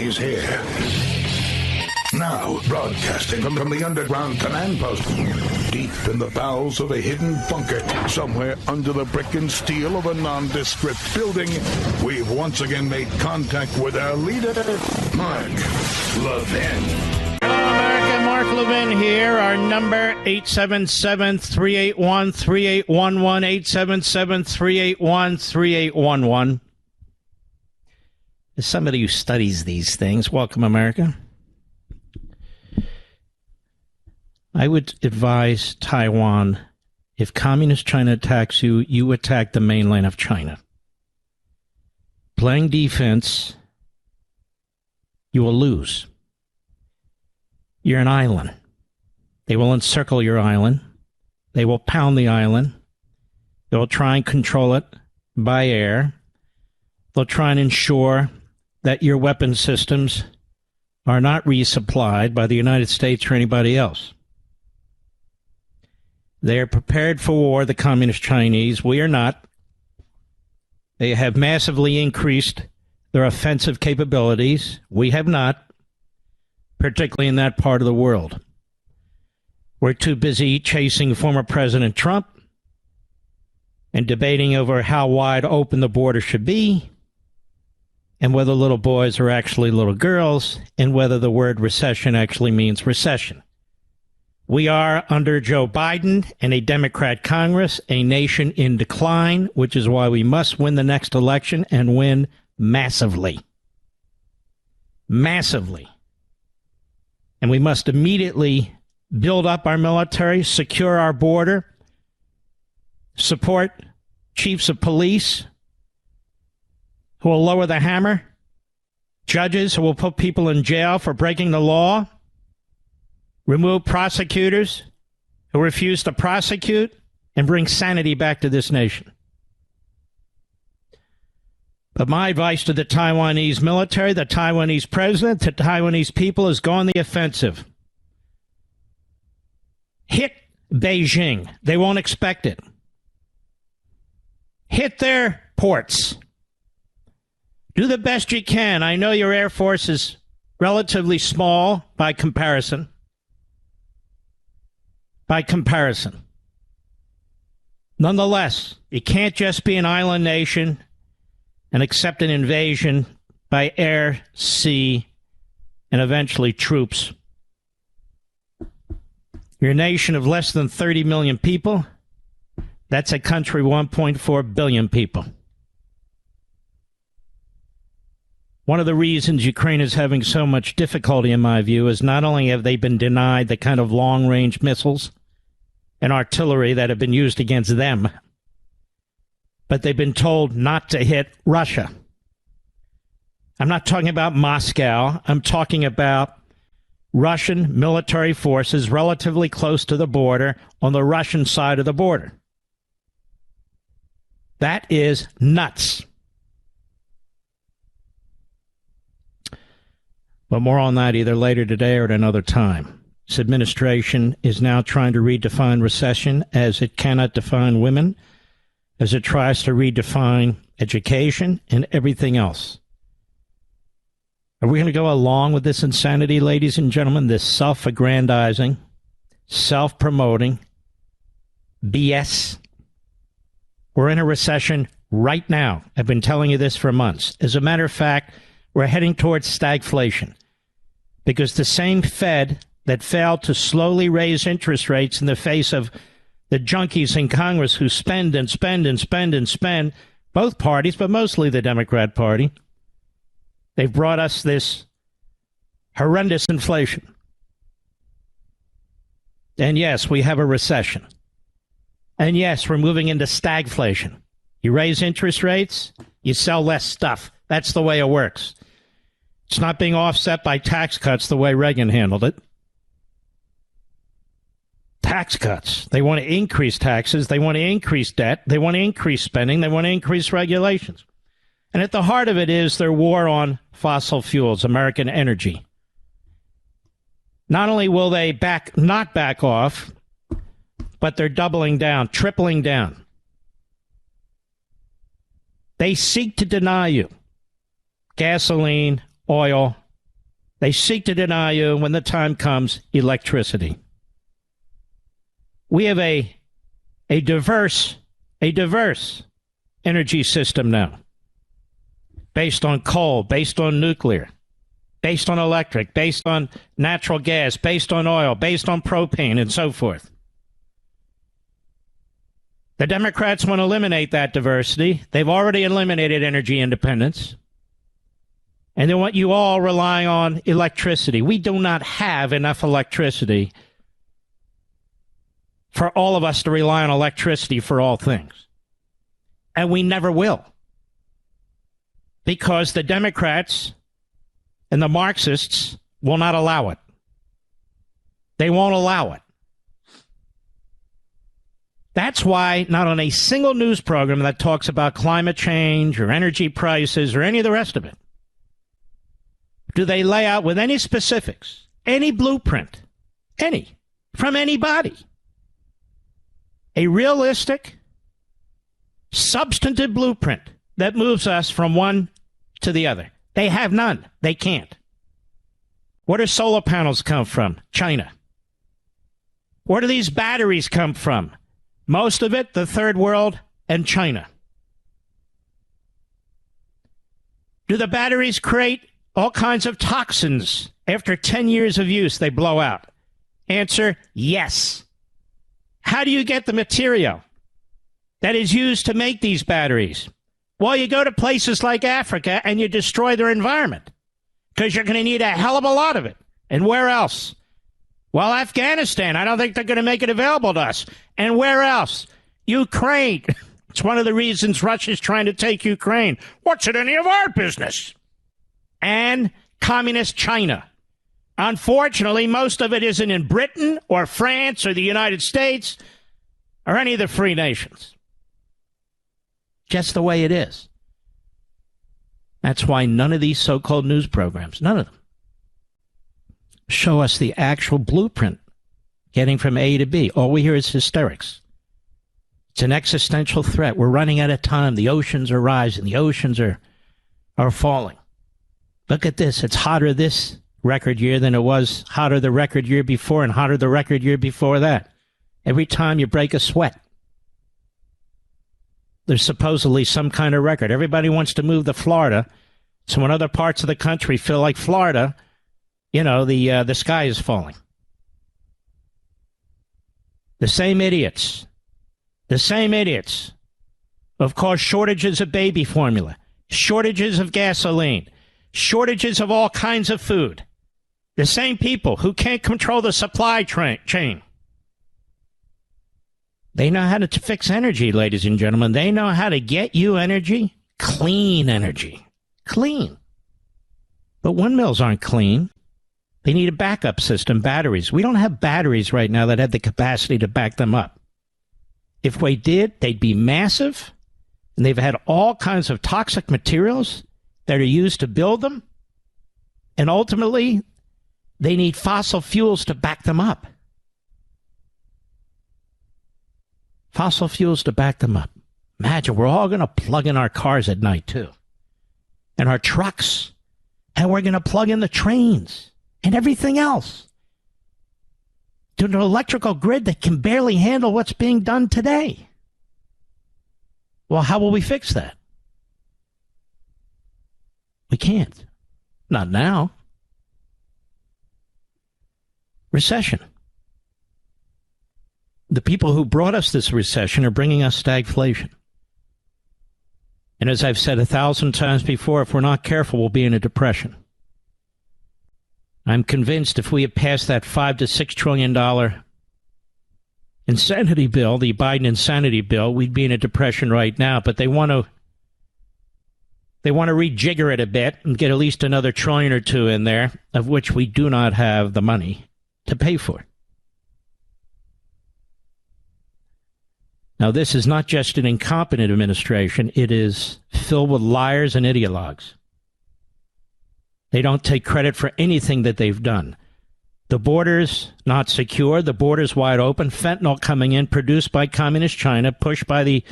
He's here. Now, broadcasting from the underground command post, deep in the bowels of a hidden bunker, somewhere under the brick and steel of a nondescript building, we've once again made contact with our leader, Mark Levin. Hello, America. Mark Levin here. Our number, 877-381-3811, 877-381-3811. As somebody who studies these things, welcome, America. I would advise Taiwan, if Communist China attacks you, you attack the mainland of China. Playing defense, you will lose. You're an island. They will encircle your island. They will pound the island. They will try and control it by air. They'll try and ensure that your weapon systems are not resupplied by the United States or anybody else. They are prepared for war, the Communist Chinese. We are not. They have massively increased their offensive capabilities. We have not, particularly in that part of the world. We're too busy chasing former President Trump and debating over how wide open the border should be and whether little boys are actually little girls and whether the word recession actually means recession. We are, under Joe Biden and a Democrat Congress, a nation in decline, which is why we must win the next election and win massively. Massively. And we must immediately build up our military, secure our border, support chiefs of police who will lower the hammer, judges who will put people in jail for breaking the law, remove prosecutors who refuse to prosecute, and bring sanity back to this nation. But my advice to the Taiwanese military, the Taiwanese president, the Taiwanese people is go on the offensive. Hit Beijing. They won't expect it. Hit their ports. Do the best you can. I know your Air Force is relatively small by comparison. Nonetheless, you can't just be an island nation and accept an invasion by air, sea, and eventually troops. You're a nation of less than 30 million people. That's a country of 1.4 billion people. One of the reasons Ukraine is having so much difficulty, in my view, is not only have they been denied the kind of long-range missiles and artillery that have been used against them, but they've been told not to hit Russia. I'm not talking about Moscow. I'm talking about Russian military forces relatively close to the border on the Russian side of the border. That is nuts. But more on that either later today or at another time. This administration is now trying to redefine recession as it cannot define women, as it tries to redefine education and everything else. Are we going to go along with this insanity, ladies and gentlemen, this self-aggrandizing, self-promoting BS? We're in a recession right now. I've been telling you this for months. As a matter of fact, we're heading towards stagflation because the same Fed that failed to slowly raise interest rates in the face of the junkies in Congress who spend and spend and spend and spend, both parties, but mostly the Democrat Party, they've brought us this horrendous inflation. And yes, we have a recession. And yes, we're moving into stagflation. You raise interest rates, you sell less stuff. That's the way it works. It's not being offset by tax cuts the way Reagan handled it. Tax cuts. They want to increase taxes. They want to increase debt. They want to increase spending. They want to increase regulations. And at the heart of it is their war on fossil fuels, American energy. Not only will they not back off, but they're doubling down, tripling down. They seek to deny you gasoline, oil, They seek to deny you, when the time comes, electricity. We have a diverse energy system now, based on coal, based on nuclear, based on electric, based on natural gas, based on oil, based on propane, and so forth. The Democrats want to eliminate that diversity. They've already eliminated energy independence. And they want you all relying on electricity. We do not have enough electricity for all of us to rely on electricity for all things. And we never will. Because the Democrats and the Marxists will not allow it. They won't allow it. That's why not on a single news program that talks about climate change or energy prices or any of the rest of it do they lay out with any specifics, any blueprint, any, from anybody, a realistic, substantive blueprint that moves us from one to the other. They have none. They can't. Where do solar panels come from? China. Where do these batteries come from? Most of it, the third world and China. Do the batteries create all kinds of toxins after 10 years of use? They blow out. Answer, yes. How do you get the material that is used to make these batteries? Well, you go to places like Africa and you destroy their environment because you're going to need a hell of a lot of it. And where else? Well, Afghanistan, I don't think they're going to make it available to us. And where else? Ukraine. It's one of the reasons Russia's trying to take Ukraine. What's it any of our business? And communist China. Unfortunately, most of it isn't in Britain or France or the United States or any of the free nations. Just the way it is. That's why none of these so-called news programs, none of them, show us the actual blueprint getting from A to B. All we hear is hysterics. It's an existential threat. We're running out of time. The oceans are rising. The oceans are falling. Look at this. It's hotter this record year than it was hotter the record year before and hotter the record year before that. Every time you break a sweat, there's supposedly some kind of record. Everybody wants to move to Florida. So when other parts of the country feel like Florida, you know, the sky is falling. The same idiots. Of course, shortages of baby formula, shortages of gasoline, shortages of all kinds of food. The same people who can't control the supply chain. They know how to fix energy, ladies and gentlemen. They know how to get you energy, clean energy. Clean. But windmills aren't clean. They need a backup system, batteries. We don't have batteries right now that have the capacity to back them up. If we did, they'd be massive, and they've had all kinds of toxic materials that are used to build them, and ultimately, they need fossil fuels to back them up. Fossil fuels to back them up. Imagine, we're all going to plug in our cars at night, too, and our trucks, and we're going to plug in the trains and everything else to an electrical grid that can barely handle what's being done today. Well, how will we fix that? We can't. Not now. Recession. The people who brought us this recession are bringing us stagflation. And as I've said 1,000 times before, if we're not careful, we'll be in a depression. I'm convinced if we had passed that $5 to $6 trillion insanity bill, the Biden insanity bill, we'd be in a depression right now. But they want to rejigger it a bit and get at least another trillion or two in there, of which we do not have the money to pay for. Now, this is not just an incompetent administration. It is filled with liars and ideologues. They don't take credit for anything that they've done. The border's not secure. The border's wide open. Fentanyl coming in, produced by communist China, pushed by the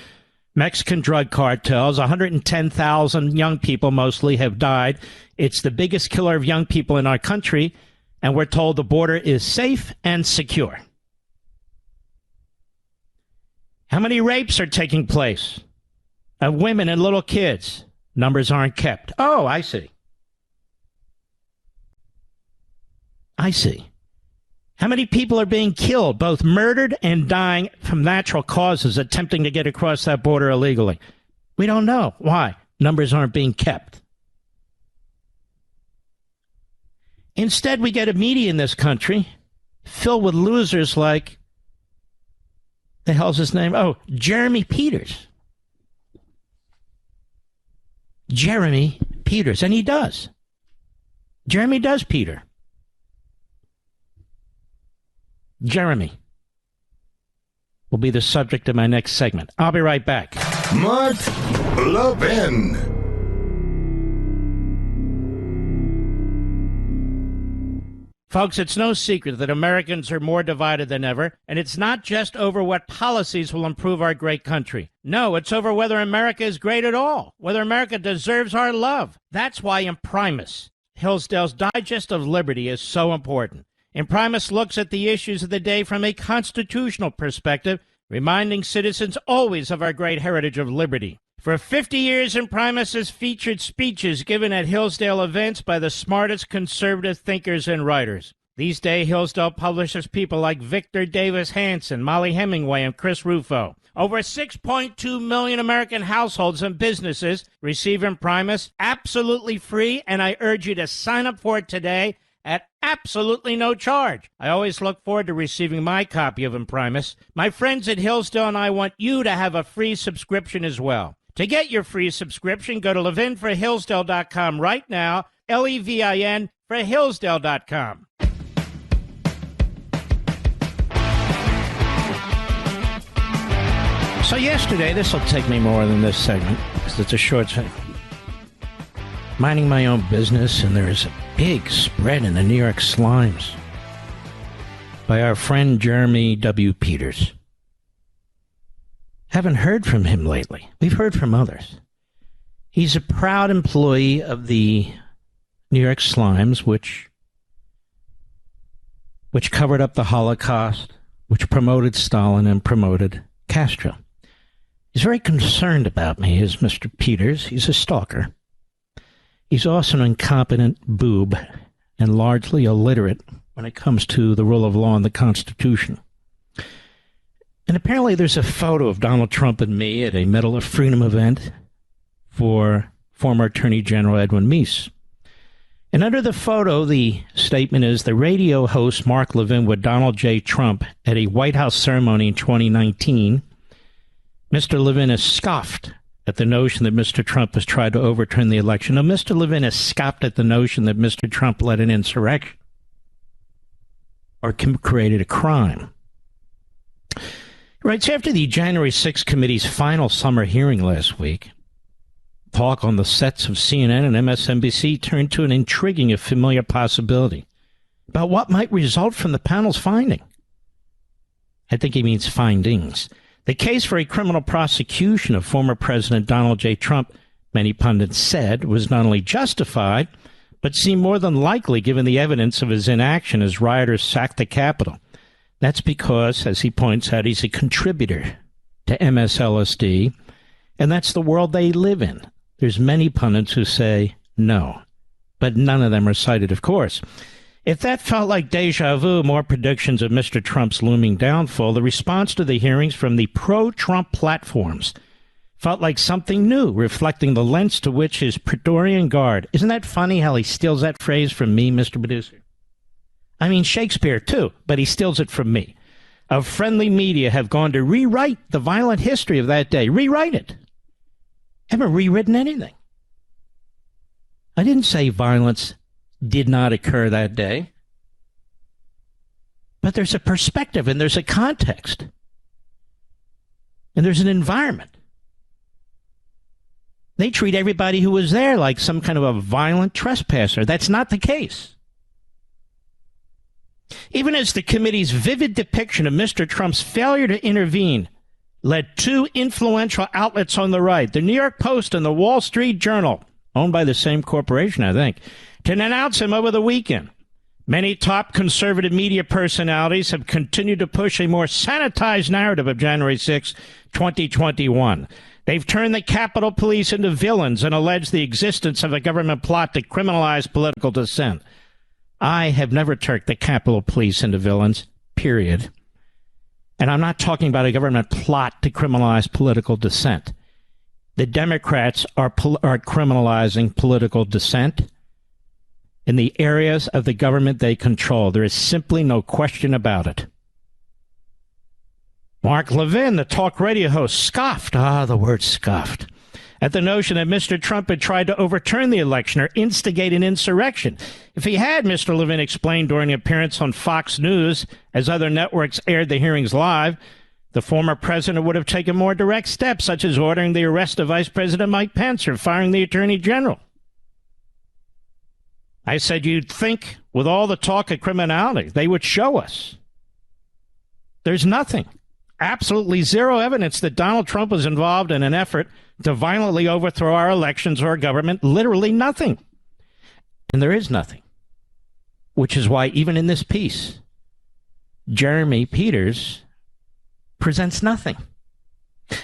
Mexican drug cartels, 110,000 young people mostly have died. It's the biggest killer of young people in our country, and we're told the border is safe and secure. How many rapes are taking place of women and little kids? Numbers aren't kept. Oh, I see. I see. How many people are being killed, both murdered and dying from natural causes, attempting to get across that border illegally? We don't know. Why? Numbers aren't being kept. Instead, we get a media in this country filled with losers like, the hell's his name? Oh, Jeremy Peters. Jeremy Peters. And he does. Jeremy does Peter. Jeremy will be the subject of my next segment. I'll be right back. Mark Levin. Folks, it's no secret that Americans are more divided than ever, and it's not just over what policies will improve our great country. No, it's over whether America is great at all, whether America deserves our love. That's why Imprimis, Hillsdale's Digest of Liberty, is so important. Imprimis looks at the issues of the day from a constitutional perspective, reminding citizens always of our great heritage of liberty. For 50 years, Imprimis has featured speeches given at Hillsdale events by the smartest conservative thinkers and writers. These days, Hillsdale publishes people like Victor Davis Hanson, Molly Hemingway, and Chris Rufo. Over 6.2 million American households and businesses receive Imprimis absolutely free, and I urge you to sign up for it today at absolutely no charge. I always look forward to receiving my copy of Imprimis. My friends at Hillsdale and I want you to have a free subscription as well. To get your free subscription, go to levinforhillsdale.com right now, Levin for Hillsdale.com. So yesterday, this will take me more than this segment, because it's a short segment. Minding my own business, and there's a big spread in the New York Slimes by our friend Jeremy W. Peters. Haven't heard from him lately. We've heard from others. He's a proud employee of the New York Slimes, which covered up the Holocaust, which promoted Stalin and promoted Castro. He's very concerned about me, is Mr. Peters. He's a stalker. He's also an incompetent boob and largely illiterate when it comes to the rule of law and the Constitution. And apparently there's a photo of Donald Trump and me at a Medal of Freedom event for former Attorney General Edwin Meese. And under the photo, the statement is, the radio host Mark Levin with Donald J. Trump at a White House ceremony in 2019. Mr. Levin has scoffed at the notion that Mr. Trump has tried to overturn the election. No, Mr. Levin has scoffed at the notion that Mr. Trump led an insurrection or created a crime. Right, so after the January 6th committee's final summer hearing last week, talk on the sets of CNN and MSNBC turned to an intriguing and familiar possibility about what might result from the panel's finding. I think he means findings. The case for a criminal prosecution of former President Donald J. Trump, many pundits said, was not only justified, but seemed more than likely given the evidence of his inaction as rioters sacked the Capitol. That's because, as he points out, he's a contributor to MSLSD, and that's the world they live in. There's many pundits who say no, but none of them are cited, of course. If that felt like deja vu, more predictions of Mr. Trump's looming downfall, the response to the hearings from the pro-Trump platforms felt like something new, reflecting the lengths to which his Praetorian Guard... Isn't that funny how he steals that phrase from me, Mr. Producer? I mean, Shakespeare, too, but he steals it from me. Of friendly media have gone to rewrite the violent history of that day. Rewrite it. Haven't rewritten anything. I didn't say violence did not occur that day. But there's a perspective, and there's a context. And there's an environment. They treat everybody who was there like some kind of a violent trespasser. That's not the case. Even as the committee's vivid depiction of Mr. Trump's failure to intervene led two influential outlets on the right, the New York Post and the Wall Street Journal, owned by the same corporation, I think, to denounce him over the weekend. Many top conservative media personalities have continued to push a more sanitized narrative of January 6, 2021. They've turned the Capitol Police into villains and alleged the existence of a government plot to criminalize political dissent. I have never turned the Capitol Police into villains, period. And I'm not talking about a government plot to criminalize political dissent. The Democrats are criminalizing political dissent in the areas of the government they control. There is simply no question about it. Mark Levin, the talk radio host, scoffed, the word scoffed, at the notion that Mr. Trump had tried to overturn the election or instigate an insurrection. If he had, Mr. Levin explained during an appearance on Fox News, as other networks aired the hearings live, the former president would have taken more direct steps, such as ordering the arrest of Vice President Mike Pence or firing the Attorney General. I said, you'd think with all the talk of criminality, they would show us. There's nothing, absolutely zero evidence that Donald Trump was involved in an effort to violently overthrow our elections or our government. Literally nothing. And there is nothing. Which is why even in this piece, Jeremy Peters presents nothing.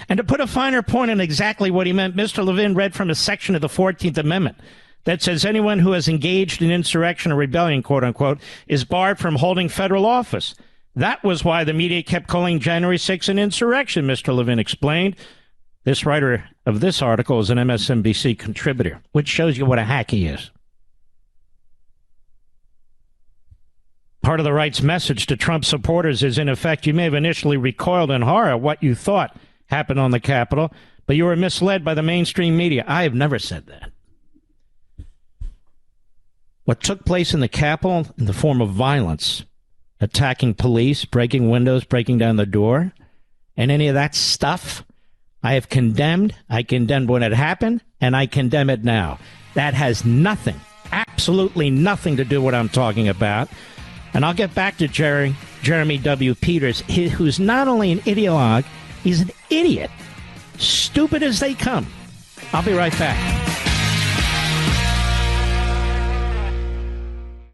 And to put a finer point on exactly what he meant, Mr. Levin read from a section of the 14th Amendment that says anyone who has engaged in insurrection or rebellion, quote unquote, is barred from holding federal office. That was why the media kept calling January 6 an insurrection, Mr. Levin explained. This writer of this article is an MSNBC contributor, which shows you what a hack he is. Part of the right's message to Trump supporters is, in effect, you may have initially recoiled in horror at what you thought happened on the Capitol, but you were misled by the mainstream media. I have never said that. What took place in the Capitol in the form of violence, attacking police, breaking windows, breaking down the door, and any of that stuff, I have condemned. I condemned when it happened, and I condemn it now. That has nothing, absolutely nothing to do with what I'm talking about. And I'll get back to Jeremy W. Peters, who's not only an ideologue, he's an idiot. Stupid as they come. I'll be right back.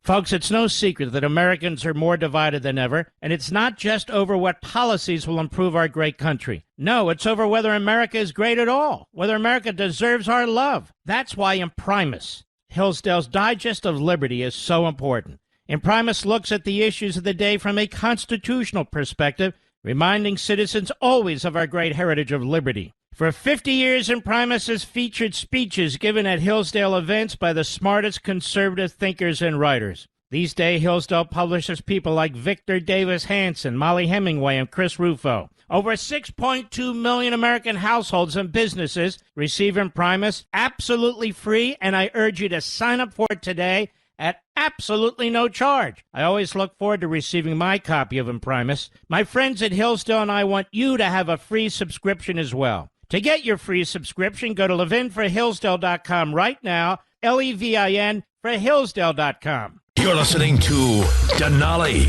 Folks, it's no secret that Americans are more divided than ever, and it's not just over what policies will improve our great country. No, it's over whether America is great at all, whether America deserves our love. That's why Imprimis, Hillsdale's Digest of Liberty, is so important. Imprimis looks at the issues of the day from a constitutional perspective, reminding citizens always of our great heritage of liberty. For 50 years, Imprimis has featured speeches given at Hillsdale events by the smartest conservative thinkers and writers. These days, Hillsdale publishes people like Victor Davis Hanson, Molly Hemingway, and Chris Rufo. Over 6.2 million American households and businesses receive Imprimis absolutely free, and I urge you to sign up for it today at absolutely no charge. I always look forward to receiving my copy of Imprimis. My friends at Hillsdale and I want you to have a free subscription as well. To get your free subscription, go to levinforhillsdale.com right now, Levin for Hillsdale.com. You're listening to Denali,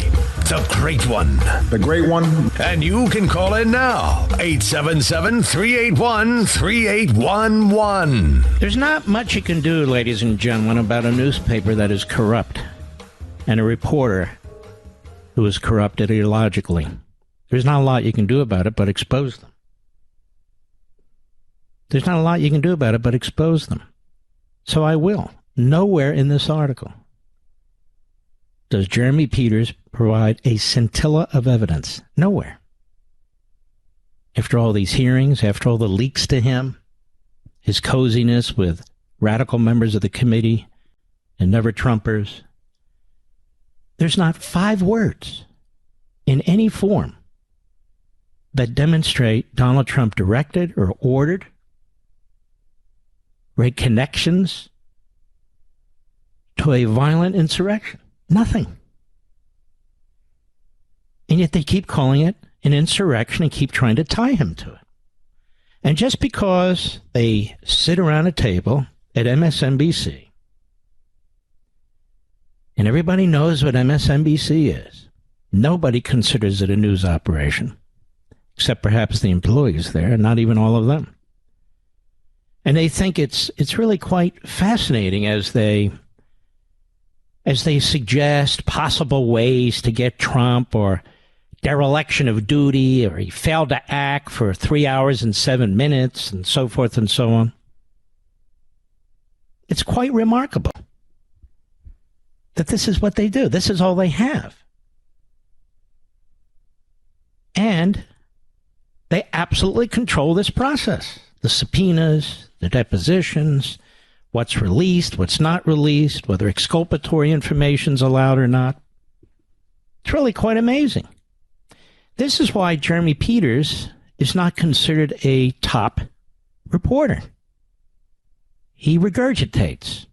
the great one. The great one. And you can call in now, 877-381-3811. There's not much you can do, ladies and gentlemen, about a newspaper that is corrupt and a reporter who is corrupt ideologically. There's not a lot you can do about it but expose them. There's not a lot you can do about it but expose them. So I will. Nowhere in this article does Jeremy Peters provide a scintilla of evidence. Nowhere. After all these hearings, after all the leaks to him, his coziness with radical members of the committee and never-Trumpers, there's not 5 words in any form that demonstrate Donald Trump directed or ordered connections to a violent insurrection. Nothing. And yet they keep calling it an insurrection and keep trying to tie him to it. And just because they sit around a table at MSNBC, and everybody knows what MSNBC is, nobody considers it a news operation. except perhaps the employees there, and not even all of them. And they think it's really quite fascinating as they suggest possible ways to get Trump, or dereliction of duty, or he failed to act for 3 hours and 7 minutes, and so forth and so on. It's quite remarkable that this is what they do. This is all they have. And they absolutely control this process. The subpoenas, the depositions, what's released, what's not released, whether exculpatory information's allowed or not. It's really quite amazing. This is why Jeremy Peters is not considered a top reporter. He regurgitates,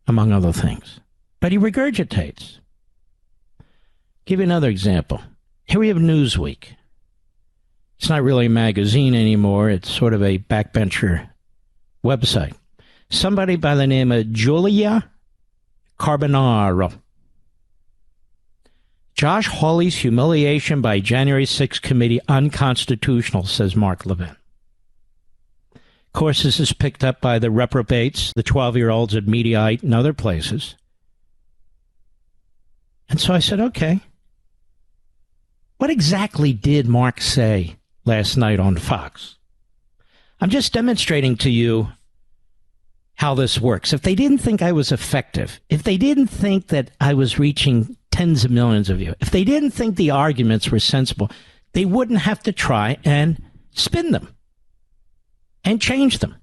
among other things. But he regurgitates. Give you another example. Here we have Newsweek. It's not really a magazine anymore. It's sort of a backbencher website. Somebody by the name of Julia Carbonaro. Josh Hawley's humiliation by January 6th committee unconstitutional, says Mark Levin. Of course, this is picked up by the reprobates, the 12-year-olds at Mediaite and other places. And so I said, okay, what exactly did Mark say last night on Fox? I'm just demonstrating to you how this works. If they didn't think I was effective, if they didn't think that I was reaching tens of millions of you, if they didn't think the arguments were sensible, they wouldn't have to try and spin them and change them.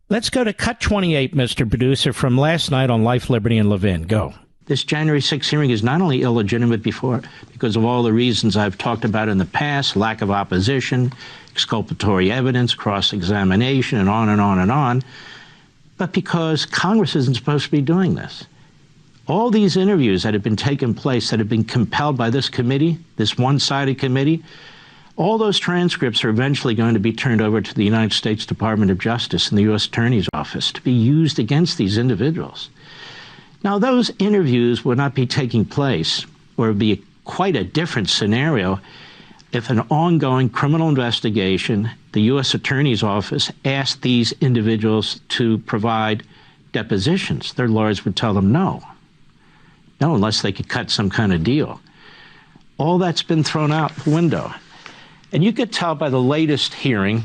Let's go to cut 28, Mr. Producer, from last night on Life, Liberty, and Levin. Go. This January 6th hearing is not only illegitimate because of all the reasons I've talked about in the past, lack of opposition, exculpatory evidence, cross-examination, and on and on and on, but because Congress isn't supposed to be doing this. All these interviews that have been taking place, that have been compelled by this committee, this one-sided committee, all those transcripts are eventually going to be turned over to the United States Department of Justice and the U.S. Attorney's Office to be used against these individuals. Now, those interviews would not be taking place, or it would be quite a different scenario, if an ongoing criminal investigation, the U.S. Attorney's Office asked these individuals to provide depositions. Their lawyers would tell them no. No, unless they could cut some kind of deal. All that's been thrown out the window. And you could tell by the latest hearing,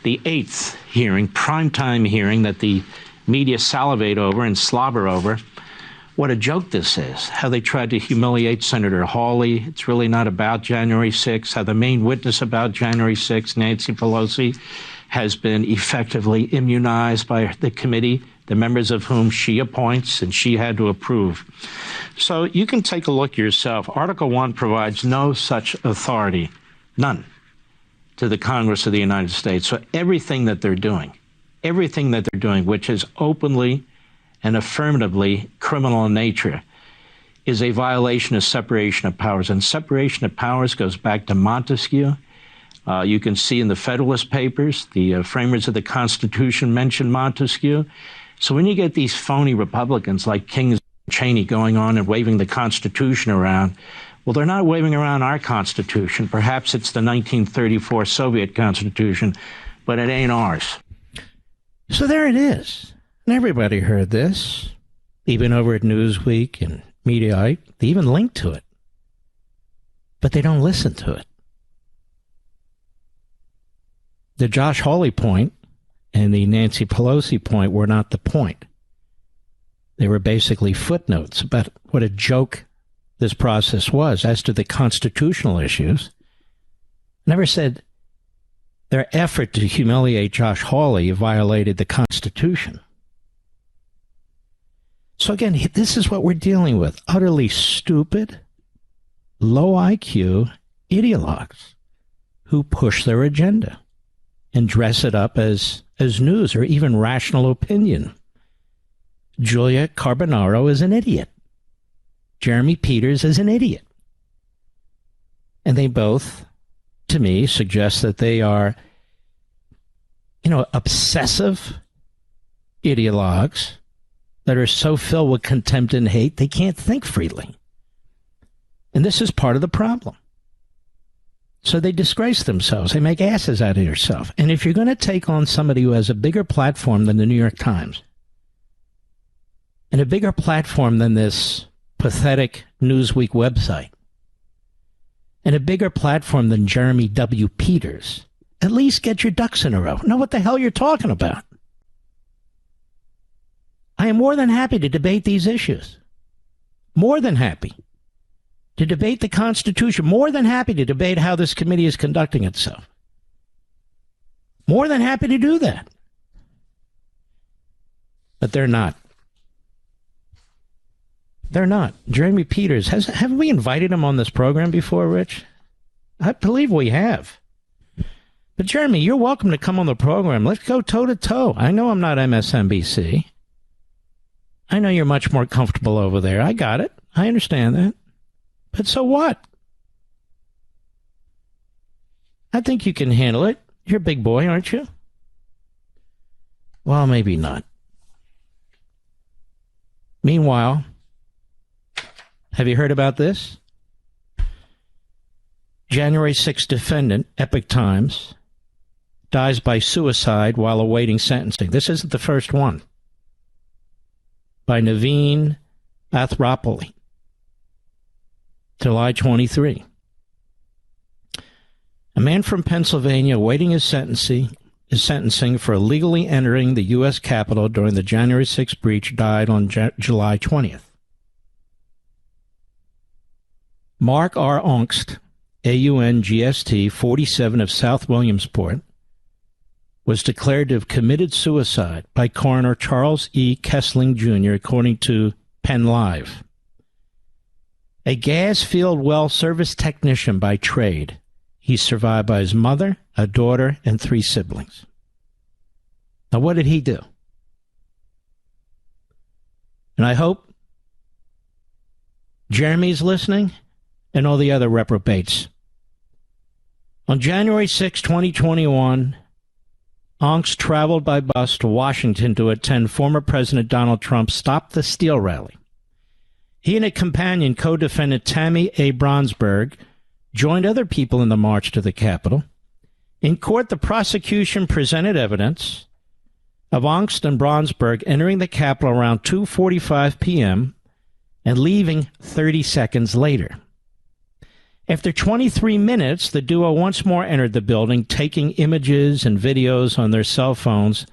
the 8th hearing, primetime hearing that the media salivate over and slobber over, what a joke this is, how they tried to humiliate Senator Hawley. It's really not about January 6th, how the main witness about January 6th, Nancy Pelosi, has been effectively immunized by the committee, the members of whom she appoints and she had to approve. So you can take a look yourself. Article 1 provides no such authority, none, to the Congress of the United States. So everything that they're doing, which is openly and affirmatively criminal in nature, is a violation of separation of powers. And separation of powers goes back to Montesquieu. You can see in the Federalist Papers, the framers of the Constitution mentioned Montesquieu. So when you get these phony Republicans like King and Cheney going on and waving the Constitution around, well, they're not waving around our Constitution. Perhaps it's the 1934 Soviet Constitution, but it ain't ours. So there it is. And everybody heard this, even over at Newsweek and Mediaite. They even linked to it. But they don't listen to it. The Josh Hawley point and the Nancy Pelosi point were not the point. They were basically footnotes about what a joke this process was. As to the constitutional issues, never said their effort to humiliate Josh Hawley violated the Constitution. So again, this is what we're dealing with. Utterly stupid, low IQ ideologues who push their agenda and dress it up as news or even rational opinion. Julia Carbonaro is an idiot. Jeremy Peters is an idiot. And they both, to me, suggest that they are, obsessive ideologues that are so filled with contempt and hate they can't think freely. And this is part of the problem. So they disgrace themselves. They make asses out of yourself. And if you're going to take on somebody who has a bigger platform than the New York Times, and a bigger platform than this pathetic Newsweek website, and a bigger platform than Jeremy W. Peters, at least get your ducks in a row. Know what the hell you're talking about. I am more than happy to debate these issues. More than happy to debate the Constitution. More than happy to debate how this committee is conducting itself. More than happy to do that. But they're not. They're not. Jeremy Peters, haven't we invited him on this program before, Rich? I believe we have. But Jeremy, you're welcome to come on the program. Let's go toe to toe. I know I'm not MSNBC. I know you're much more comfortable over there. I got it. I understand that. But so what? I think you can handle it. You're a big boy, aren't you? Well, maybe not. Meanwhile, have you heard about this? January 6th defendant, Epoch Times, dies by suicide while awaiting sentencing. This isn't the first one. By Levin, July 23. A man from Pennsylvania awaiting his sentencing for illegally entering the U.S. Capitol during the January 6th breach died on July 20th. Mark R. Ongst, AUNGST, 47 of South Williamsport, was declared to have committed suicide by coroner Charles E. Kessling, Jr., according to Penn Live. A gas-field well service technician by trade, he's survived by his mother, a daughter, and 3 siblings. Now, what did he do? And I hope Jeremy's listening and all the other reprobates. On January 6, 2021, Ongst traveled by bus to Washington to attend former President Donald Trump's Stop the Steal rally. He and a companion, co-defendant Tammy A. Bronsberg, joined other people in the march to the Capitol. In court, the prosecution presented evidence of Ongst and Bronsberg entering the Capitol around 2:45 p.m. and leaving 30 seconds later. After 23 minutes, the duo once more entered the building, taking images and videos on their cell phones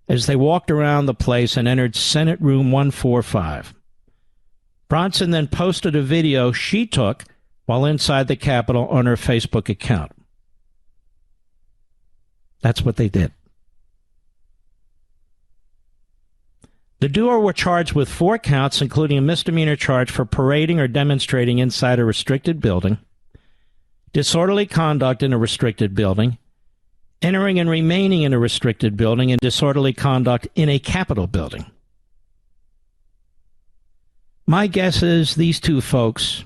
as they walked around the place and entered Senate Room 145. Bronson then posted a video she took while inside the Capitol on her Facebook account. That's what they did. The duo were charged with 4 counts, including a misdemeanor charge for parading or demonstrating inside a restricted building, disorderly conduct in a restricted building, entering and remaining in a restricted building, and disorderly conduct in a Capitol building. My guess is these 2 folks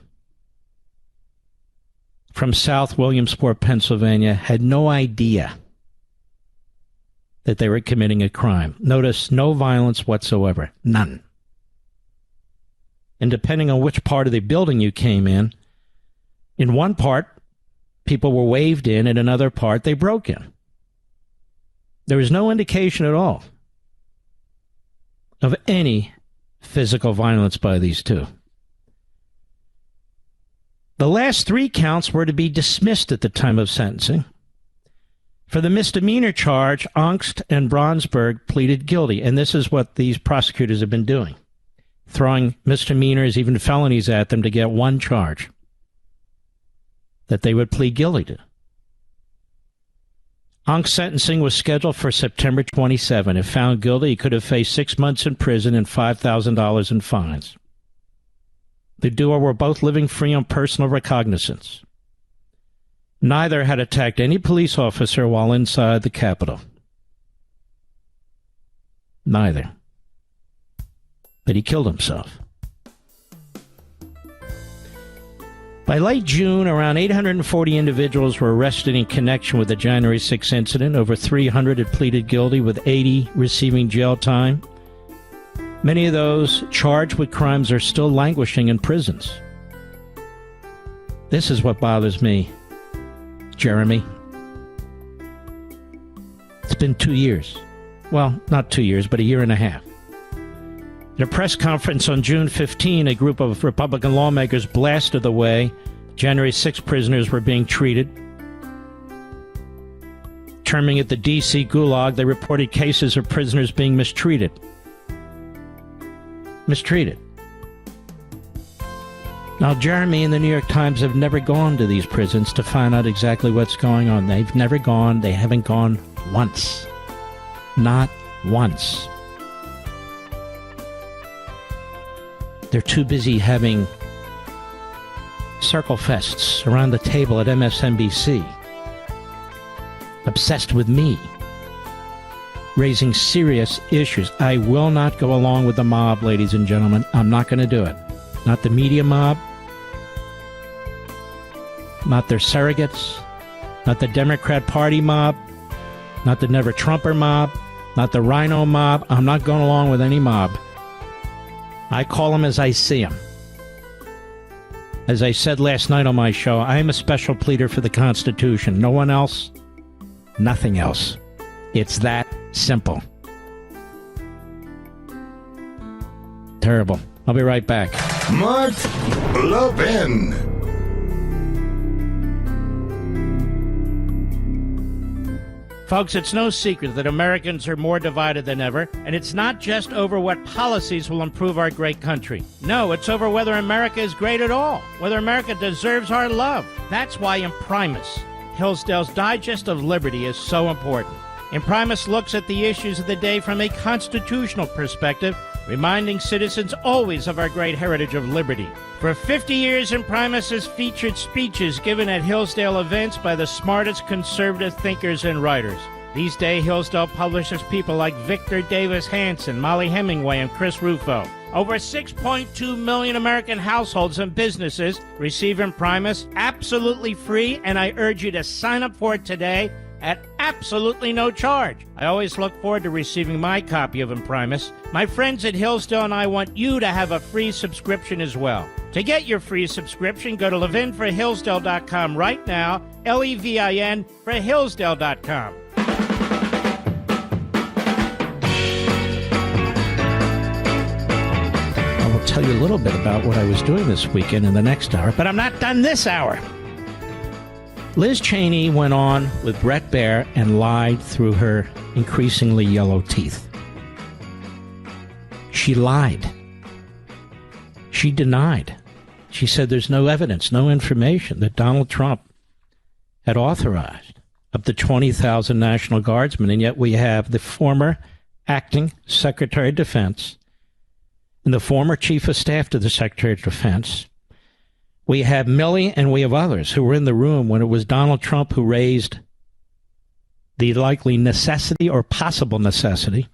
from South Williamsport, Pennsylvania, had no idea that they were committing a crime. Notice, no violence whatsoever. None. And depending on which part of the building you came in one part, people were waved in another part, they broke in. There was no indication at all of any physical violence by these 2. The last 3 counts were to be dismissed at the time of sentencing. For the misdemeanor charge, Ongst and Bronsberg pleaded guilty, and this is what these prosecutors have been doing, throwing misdemeanors, even felonies at them to get one charge that they would plead guilty to. Ongst's sentencing was scheduled for September 27. If found guilty, he could have faced 6 months in prison and $5,000 in fines. The duo were both living free on personal recognizance. Neither had attacked any police officer while inside the Capitol. Neither. But he killed himself. By late June, around 840 individuals were arrested in connection with the January 6 incident. Over 300 had pleaded guilty, with 80 receiving jail time. Many of those charged with crimes are still languishing in prisons. This is what bothers me Jeremy. It's been 2 years. Well, not 2 years, but a year and a half. At a press conference on June 15, a group of Republican lawmakers blasted the way January 6 prisoners were being treated. Terming it the D.C. Gulag, they reported cases of prisoners being mistreated. Now, Jeremy and the New York Times have never gone to these prisons to find out exactly what's going on. They've never gone. They haven't gone once. Not once. They're too busy having circle fests around the table at MSNBC. Obsessed with me. Raising serious issues. I will not go along with the mob, ladies and gentlemen. I'm not going to do it. Not the media mob. Not their surrogates. Not the Democrat Party mob. Not the Never Trumper mob. Not the Rhino mob. I'm not going along with any mob. I call them as I see them. As I said last night on my show, I am a special pleader for the Constitution. No one else, nothing else. It's that simple. Terrible. I'll be right back. Mark Levin. Folks, it's no secret that Americans are more divided than ever, and it's not just over what policies will improve our great country. No, it's over whether America is great at all, whether America deserves our love. That's why Imprimis, Hillsdale's Digest of Liberty, is so important. Imprimis looks at the issues of the day from a constitutional perspective, reminding citizens always of our great heritage of liberty. For 50 years, Imprimis has featured speeches given at Hillsdale events by the smartest conservative thinkers and writers. These days, Hillsdale publishes people like Victor Davis Hanson, Molly Hemingway, and Chris Rufo. Over 6.2 million American households and businesses receive Imprimis absolutely free, and I urge you to sign up for it today at absolutely no charge. I always look forward to receiving my copy of Imprimis. My friends at Hillsdale and I want you to have a free subscription as well. To get your free subscription, go to levinforhillsdale.com right now, Levin for Hillsdale.com. I will tell you a little bit about what I was doing this weekend in the next hour, but I'm not done this hour. Liz Cheney went on with Bret Baier and lied through her increasingly yellow teeth. She lied. She denied. She said there's no evidence, no information that Donald Trump had authorized up to 20,000 National Guardsmen, and yet we have the former acting Secretary of Defense and the former Chief of Staff to the Secretary of Defense. We have Milley and we have others who were in the room when it was Donald Trump who raised the likely necessity or possible necessity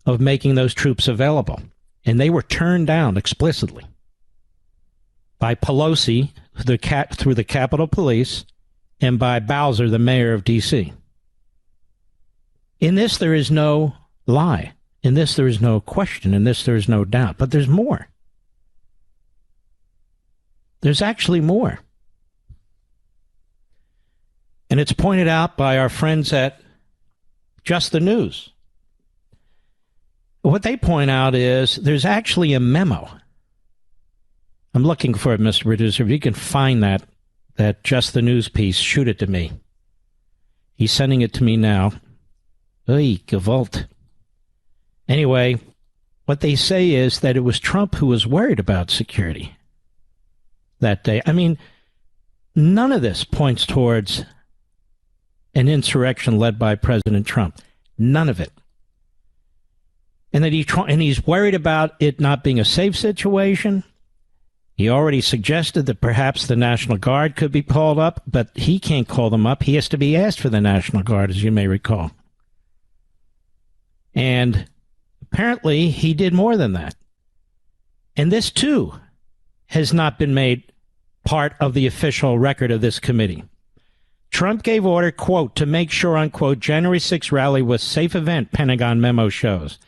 of making those troops available. And they were turned down explicitly by Pelosi through the Capitol Police and by Bowser, the mayor of D.C. In this, there is no lie. In this, there is no question. In this, there is no doubt. But there's more. There's actually more. And it's pointed out by our friends at Just the News. What they point out is there's actually a memo. I'm looking for it, Mr. Producer. If you can find that Just the News piece, shoot it to me. He's sending it to me now. Oy, Gewalt. Anyway, what they say is that it was Trump who was worried about security that day. I mean, none of this points towards an insurrection led by President Trump. None of it. And that he's worried about it not being a safe situation. He already suggested that perhaps the National Guard could be called up, but he can't call them up. He has to be asked for the National Guard, as you may recall. And apparently he did more than that. And this, too, has not been made part of the official record of this committee. Trump gave order, quote, to make sure, unquote, January 6th rally was safe event, Pentagon memo shows.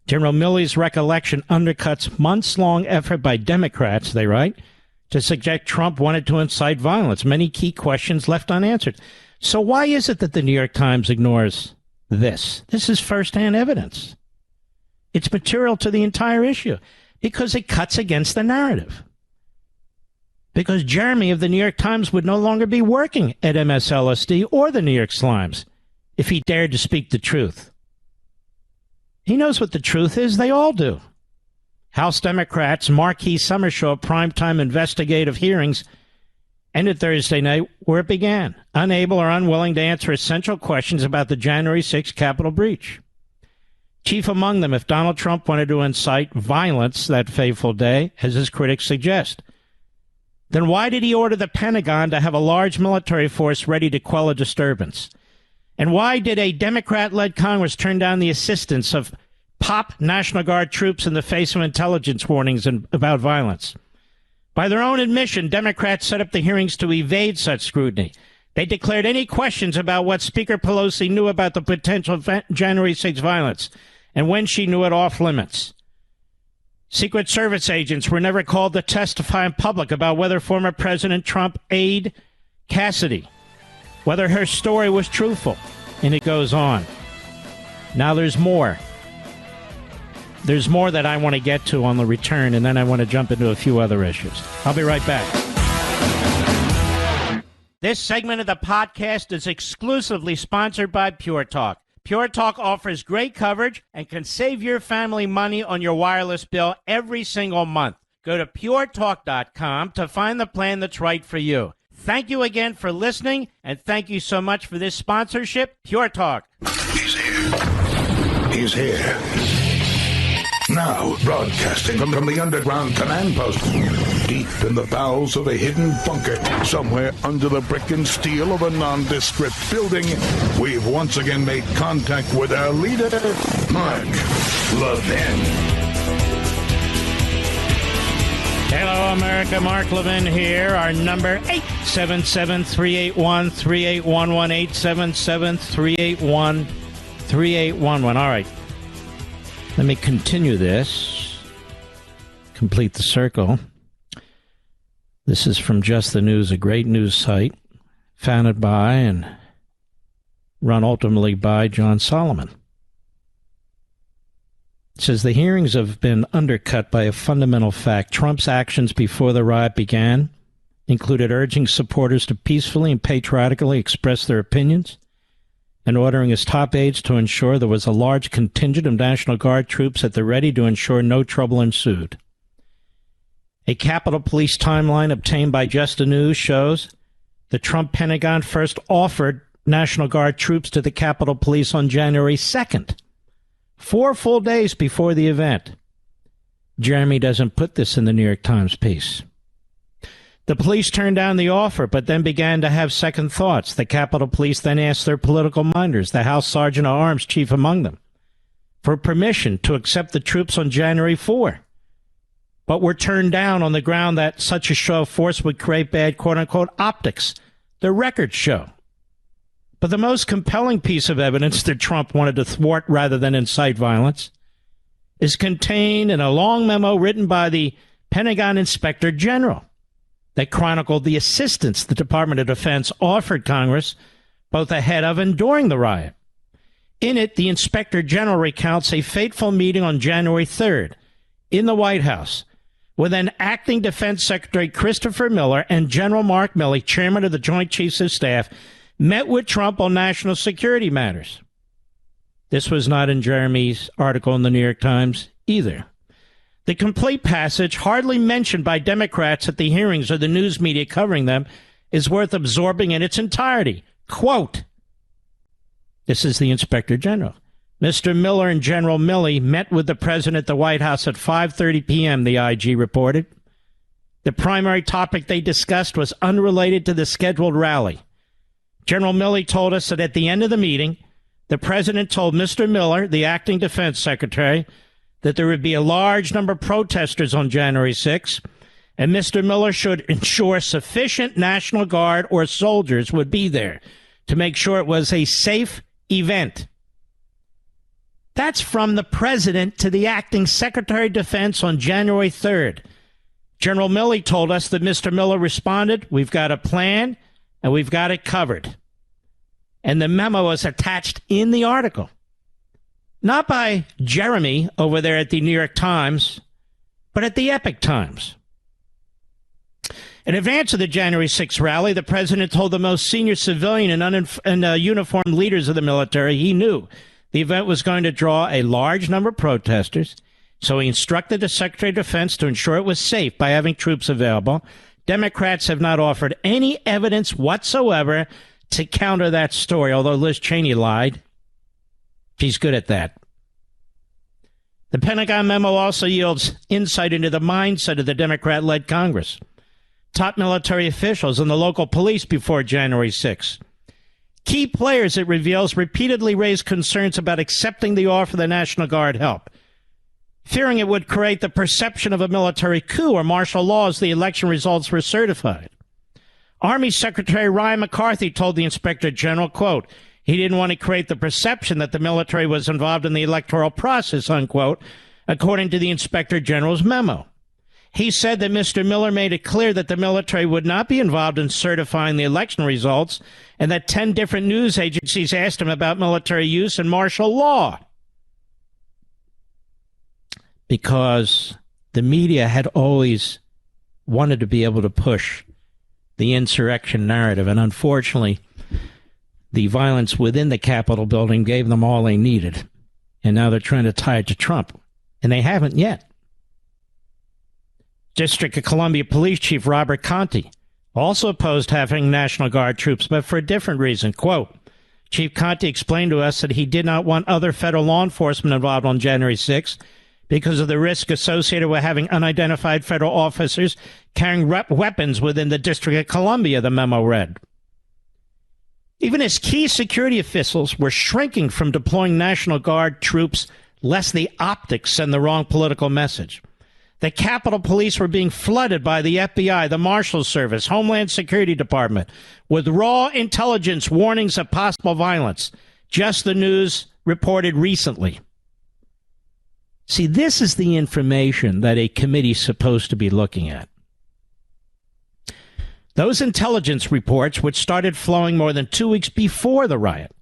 General Milley's recollection undercuts months-long effort by Democrats, they write, to suggest Trump wanted to incite violence. Many key questions left unanswered. So why is it that the New York Times ignores this? This is firsthand evidence. It's material to the entire issue because it cuts against the narrative. Because Jeremy of the New York Times would no longer be working at MSLSD or the New York Slimes if he dared to speak the truth. He knows what the truth is. They all do. House Democrats' marquee summer show of primetime investigative hearings ended Thursday night where it began, unable or unwilling to answer essential questions about the January 6th Capitol breach. Chief among them, if Donald Trump wanted to incite violence that fateful day, as his critics suggest, then why did he order the Pentagon to have a large military force ready to quell a disturbance? And why did a Democrat-led Congress turn down the assistance of POP National Guard troops in the face of intelligence warnings about violence? By their own admission, Democrats set up the hearings to evade such scrutiny. They declared any questions about what Speaker Pelosi knew about the potential January 6th violence and when she knew it off limits. Secret Service agents were never called to testify in public about whether former President Trump aide Cassidy, whether her story was truthful. And it goes on. Now there's more. There's more that I want to get to on the return, and then I want to jump into a few other issues. I'll be right back. This segment of the podcast is exclusively sponsored by Pure Talk. Pure Talk offers great coverage and can save your family money on your wireless bill every single month. Go to puretalk.com to find the plan that's right for you. Thank you again for listening, and thank you so much for this sponsorship, Pure Talk. He's here. He's here. Now, broadcasting from the underground command post, deep in the bowels of a hidden bunker, somewhere under the brick and steel of a nondescript building, we've once again made contact with our leader, Mark Levin. Hello, America. Mark Levin here. Our number, 877-381-3811, 877-381-3811. All right. Let me continue this. Complete the circle. This is from Just the News, a great news site founded by and run ultimately by John Solomon. It says the hearings have been undercut by a fundamental fact. Trump's actions before the riot began included urging supporters to peacefully and patriotically express their opinions and ordering his top aides to ensure there was a large contingent of National Guard troops at the ready to ensure no trouble ensued. A Capitol Police timeline obtained by Just the News shows the Trump Pentagon first offered National Guard troops to the Capitol Police on January 2nd, 4 full days before the event. Jeremy doesn't put this in the New York Times piece. The police turned down the offer, but then began to have second thoughts. The Capitol Police then asked their political minders, the House Sergeant at Arms chief among them, for permission to accept the troops on January 4, but were turned down on the ground that such a show of force would create bad, quote-unquote, optics. The records show. But the most compelling piece of evidence that Trump wanted to thwart rather than incite violence is contained in a long memo written by the Pentagon Inspector General that chronicled the assistance the Department of Defense offered Congress both ahead of and during the riot. In it, the Inspector General recounts a fateful meeting on January 3rd in the White House with then Acting Defense Secretary Christopher Miller and General Mark Milley, chairman of the Joint Chiefs of Staff, met with Trump on national security matters. This was not in Jeremy's article in the New York Times either. The complete passage, hardly mentioned by Democrats at the hearings or the news media covering them, is worth absorbing in its entirety. Quote, this is the Inspector General. Mr. Miller and General Milley met with the president at the White House at 5:30 p.m., the IG reported. The primary topic they discussed was unrelated to the scheduled rally. General Milley told us that at the end of the meeting, the president told Mr. Miller, the acting defense secretary, that there would be a large number of protesters on January 6th, and Mr. Miller should ensure sufficient National Guard or soldiers would be there to make sure it was a safe event. That's from the president to the acting Secretary of Defense on January 3rd. General Milley told us that Mr. Miller responded, "We've got a plan and we've got it covered." And the memo was attached in the article. Not by Jeremy over there at the New York Times, but at the Epic Times. In advance of the January 6th rally, the president told the most senior civilian and uniformed leaders of the military he knew the event was going to draw a large number of protesters, so he instructed the Secretary of Defense to ensure it was safe by having troops available. Democrats have not offered any evidence whatsoever to counter that story, although Liz Cheney lied. She's good at that. The Pentagon memo also yields insight into the mindset of the Democrat-led Congress, top military officials, and the local police before January 6th. Key players, it reveals, repeatedly raised concerns about accepting the offer of the National Guard help, fearing it would create the perception of a military coup or martial law as the election results were certified. Army Secretary Ryan McCarthy told the Inspector General, quote, he didn't want to create the perception that the military was involved in the electoral process, unquote, according to the Inspector General's memo. He said that Mr. Miller made it clear that the military would not be involved in certifying the election results and that 10 different news agencies asked him about military use and martial law. Because the media had always wanted to be able to push the insurrection narrative, and unfortunately, the violence within the Capitol building gave them all they needed, and now they're trying to tie it to Trump, and they haven't yet. District of Columbia Police Chief Robert Conte also opposed having National Guard troops, but for a different reason. Quote, Chief Conte explained to us that he did not want other federal law enforcement involved on January 6th because of the risk associated with having unidentified federal officers carrying weapons within the District of Columbia, the memo read. Even as key security officials were shrinking from deploying National Guard troops lest the optics send the wrong political message. The Capitol Police were being flooded by the FBI, the Marshal Service, Homeland Security Department, with raw intelligence warnings of possible violence. Just the news reported recently. See, this is the information that a committee is supposed to be looking at. Those intelligence reports, which started flowing more than 2 weeks before the riot,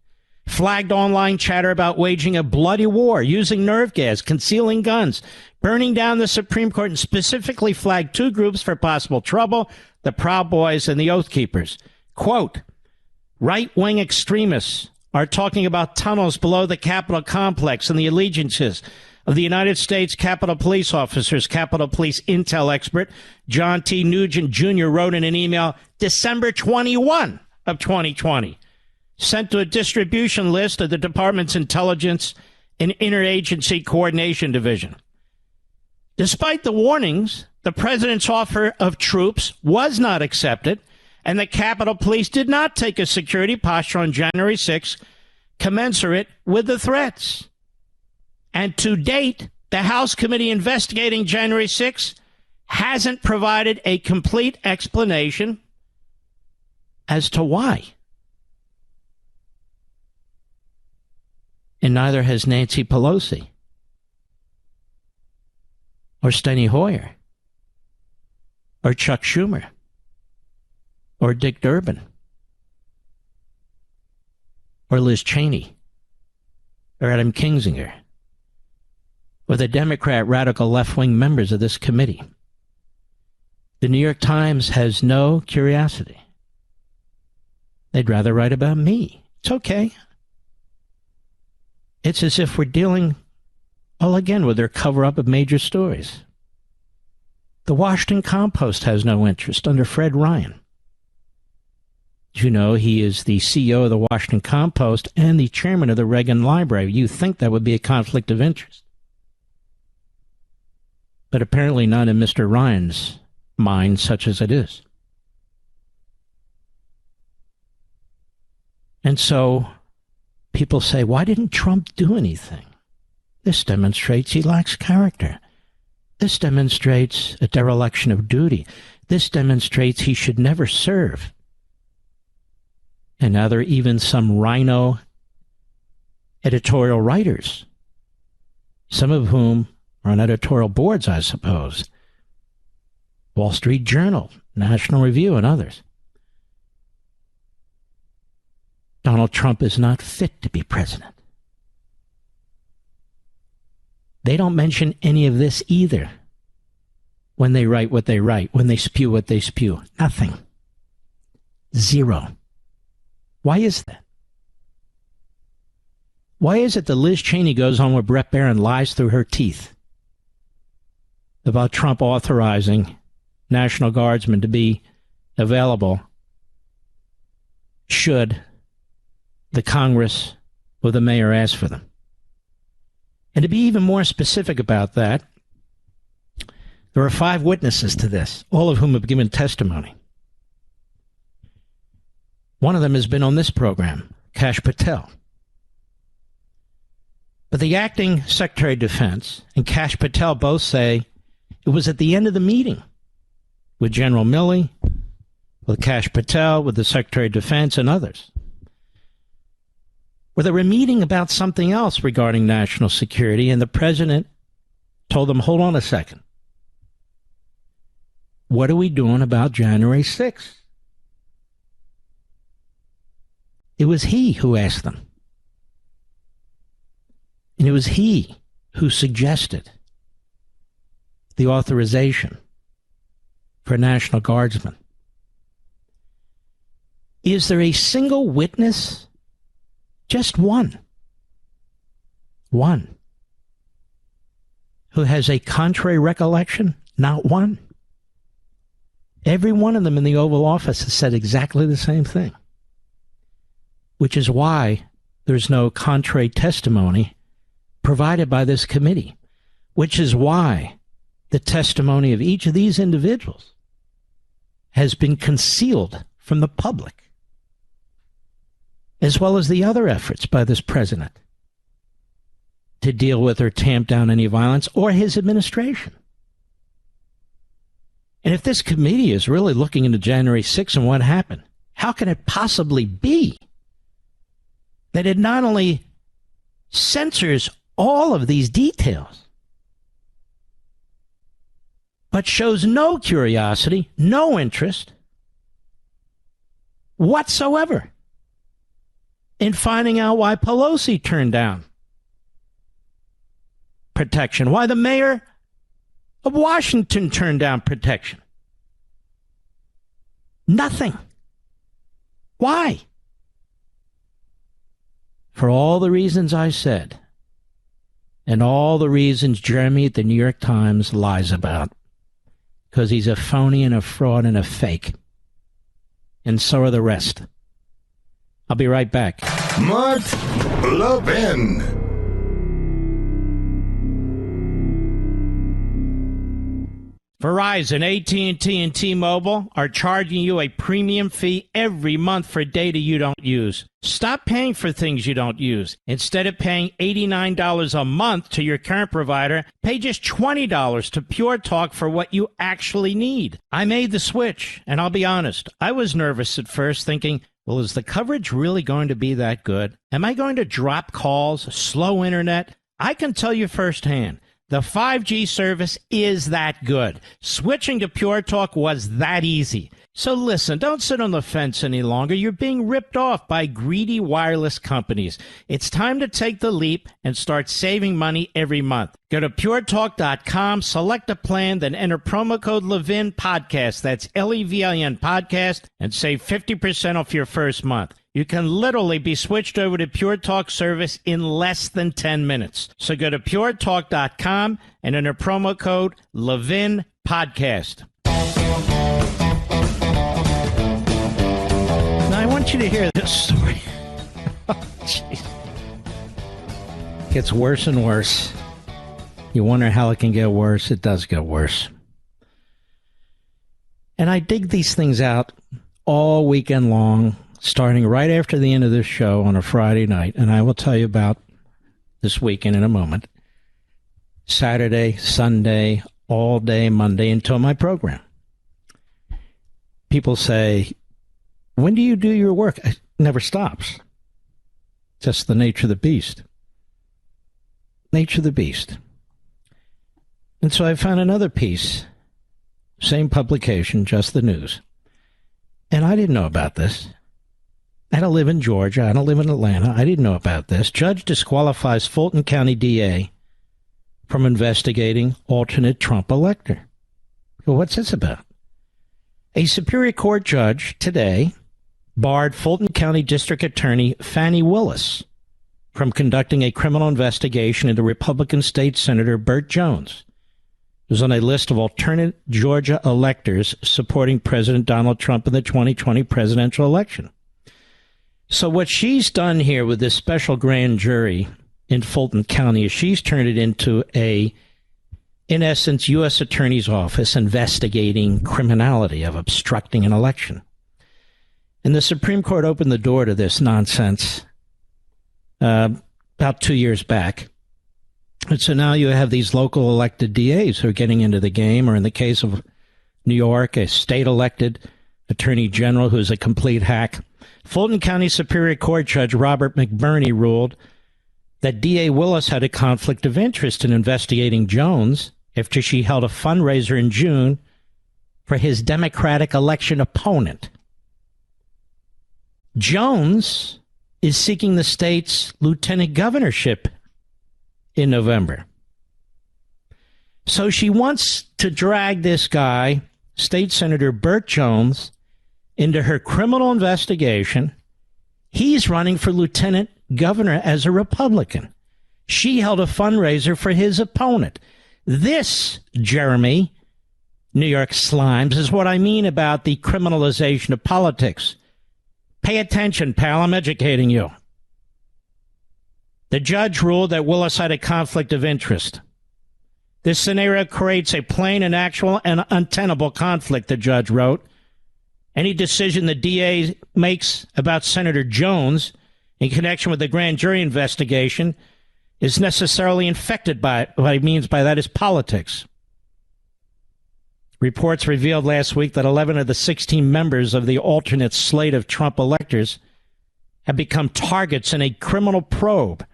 flagged online chatter about waging a bloody war, using nerve gas, concealing guns, burning down the Supreme Court, and specifically flagged 2 groups for possible trouble, the Proud Boys and the Oath Keepers. Quote, right-wing extremists are talking about tunnels below the Capitol complex and the allegiances of the United States Capitol Police officers. Capitol Police intel expert John T. Nugent Jr. wrote in an email December 21 of 2020, sent to a distribution list of the department's Intelligence and Interagency Coordination Division. Despite the warnings, the president's offer of troops was not accepted, and the Capitol Police did not take a security posture on January 6th commensurate with the threats. And to date, the House committee investigating January 6th hasn't provided a complete explanation as to why. And neither has Nancy Pelosi or Steny Hoyer or Chuck Schumer or Dick Durbin or Liz Cheney or Adam Kinzinger or the Democrat radical left-wing members of this committee. The New York Times has no curiosity. They'd rather write about me. It's okay. It's as if we're dealing, all again, with their cover-up of major stories. The Washington Compost has no interest under Fred Ryan. You know, he is the CEO of the Washington Compost and the chairman of the Reagan Library. You think that would be a conflict of interest. But apparently not in Mr. Ryan's mind, such as it is. And so people say, why didn't Trump do anything? This demonstrates he lacks character. This demonstrates a dereliction of duty. This demonstrates he should never serve. And now there are even some rhino editorial writers, some of whom are on editorial boards, I suppose, Wall Street Journal, National Review, and others. Donald Trump is not fit to be president. They don't mention any of this either when they write what they write, when they spew what they spew. Nothing. Zero. Why is that? Why is it that Liz Cheney goes on with Brett Barron, lies through her teeth about Trump authorizing National Guardsmen to be available should the Congress or the mayor ask for them? And to be even more specific about that, there are 5 witnesses to this, all of whom have given testimony. One of them has been on this program, Kash Patel. But the acting Secretary of Defense and Kash Patel both say it was at the end of the meeting with General Milley, with Kash Patel, with the Secretary of Defense and others, where they were meeting about something else regarding national security, and the president told them, hold on a second. What are we doing about January 6th? It was he who asked them. And it was he who suggested the authorization for National Guardsmen. Is there a single witness? Just one, who has a contrary recollection? Not one. Every one of them in the Oval Office has said exactly the same thing, which is why there's no contrary testimony provided by this committee, which is why the testimony of each of these individuals has been concealed from the public, as well as the other efforts by this president to deal with or tamp down any violence, or his administration. And if this committee is really looking into January 6th and what happened, how can it possibly be that it not only censors all of these details, but shows no curiosity, no interest whatsoever in finding out why Pelosi turned down protection, why the mayor of Washington turned down protection? Nothing. Why? For all the reasons I said, and all the reasons Jeremy at the New York Times lies about, because he's a phony and a fraud and a fake. And so are the rest. I'll be right back. Mark Levin. Verizon, AT&T, and T-Mobile are charging you a premium fee every month for data you don't use. Stop paying for things you don't use. Instead of paying $89 a month to your current provider, pay just $20 to Pure Talk for what you actually need. I made the switch, and I'll be honest, I was nervous at first, thinking, well, is the coverage really going to be that good? Am I going to drop calls, slow internet? I can tell you firsthand, the 5G service is that good. Switching to Pure Talk was that easy. So listen, don't sit on the fence any longer. You're being ripped off by greedy wireless companies. It's time to take the leap and start saving money every month. Go to puretalk.com, select a plan, then enter promo code Levin Podcast. That's Levin Podcast, and save 50% off your first month. You can literally be switched over to Pure Talk service in less than 10 minutes. So go to puretalk.com and enter promo code Levin Podcast. Now I want you to hear this story. Oh, jeez. It gets worse and worse. You wonder how it can get worse. It does get worse. And I dig these things out all weekend long, starting right after the end of this show on a Friday night. And I will tell you about this weekend in a moment. Saturday, Sunday, all day Monday until my program. People say, when do you do your work? It never stops. Just the nature of the beast. Nature of the beast. And so I found another piece same publication, just the news. And I didn't know about this. I don't live in Georgia. I don't live in Atlanta. I didn't know about this. Judge disqualifies Fulton County DA from investigating alternate Trump elector. Well, what's this about? A Superior Court judge today barred Fulton County District Attorney Fani Willis from conducting a criminal investigation into Republican State Senator Burt Jones, who's on a list of alternate Georgia electors supporting President Donald Trump in the 2020 presidential election. So what she's done here with this special grand jury in Fulton County is she's turned it into in essence, U.S. Attorney's Office investigating criminality of obstructing an election. And the Supreme Court opened the door to this nonsense about 2 years back. And so now you have these local elected DAs who are getting into the game, or in the case of New York, a state-elected attorney general who's a complete hack. Fulton County Superior Court Judge Robert McBurney ruled that DA Willis had a conflict of interest in investigating Jones after she held a fundraiser in June for his Democratic election opponent. Jones is seeking the state's lieutenant governorship in November. So she wants to drag this guy, State Senator Burt Jones, into her criminal investigation. He's running for lieutenant governor as a Republican. She held a fundraiser for his opponent. This, Jeremy, New York Slimes, is what I mean about the criminalization of politics. Pay attention, pal. I'm educating you. The judge ruled that Willis had a conflict of interest. This scenario creates a plain and actual and untenable conflict, the judge wrote. Any decision the DA makes about Senator Jones in connection with the grand jury investigation is necessarily infected by, what he means by that is politics. Reports revealed last week that 11 of the 16 members of the alternate slate of Trump electors have become targets in a criminal probe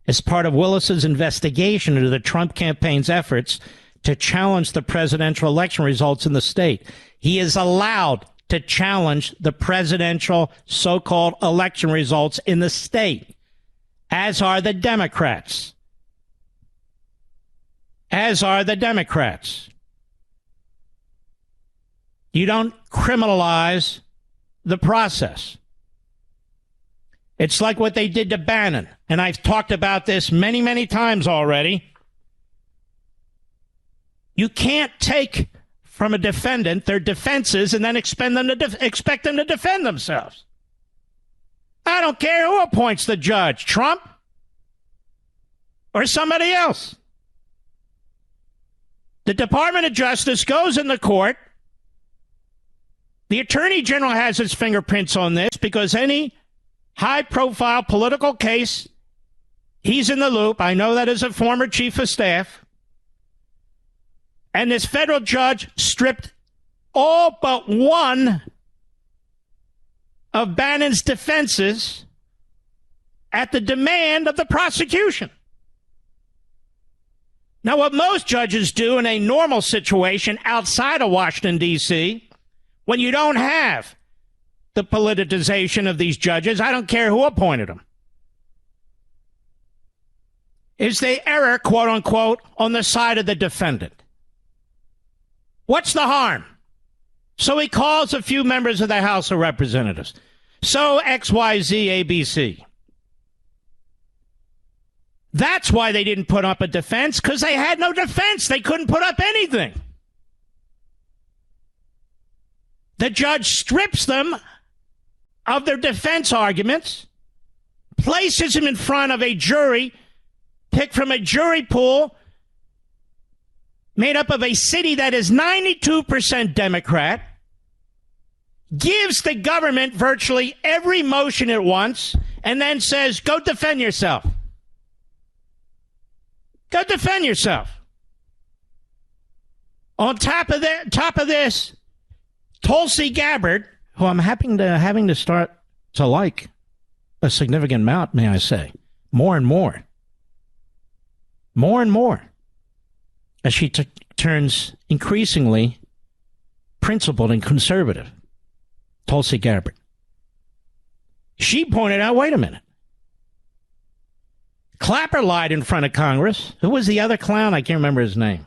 as part of Willis's investigation into the Trump campaign's efforts to challenge the presidential election results in the state. He is allowed to challenge the presidential so-called election results in the state, as are the Democrats. As are the Democrats. You don't criminalize the process. It's like what they did to Bannon, and I've talked about this many, many times already. You can't take from a defendant their defenses and then expect them to defend themselves. I don't care who appoints the judge, Trump or somebody else. The Department of Justice goes in the court. The Attorney General has his fingerprints on this because any high-profile political case, he's in the loop. I know that as a former chief of staff. And this federal judge stripped all but one of Bannon's defenses at the demand of the prosecution. Now, what most judges do in a normal situation outside of Washington, D.C., when you don't have the politicization of these judges, I don't care who appointed them, is they err, quote unquote, on the side of the defendant. What's the harm? So he calls a few members of the House of Representatives. So XYZ ABC. That's why they didn't put up a defense, because they had no defense. They couldn't put up anything. The judge strips them of their defense arguments, places them in front of a jury, picked from a jury pool made up of a city that is 92% Democrat, gives the government virtually every motion it wants, and then says, go defend yourself. Go defend yourself. On top of this, Tulsi Gabbard, who I'm having to start to like a significant amount, may I say, more and more, as she turns increasingly principled and conservative, Tulsi Gabbard. She pointed out, wait a minute. Clapper lied in front of Congress. Who was the other clown? I can't remember his name.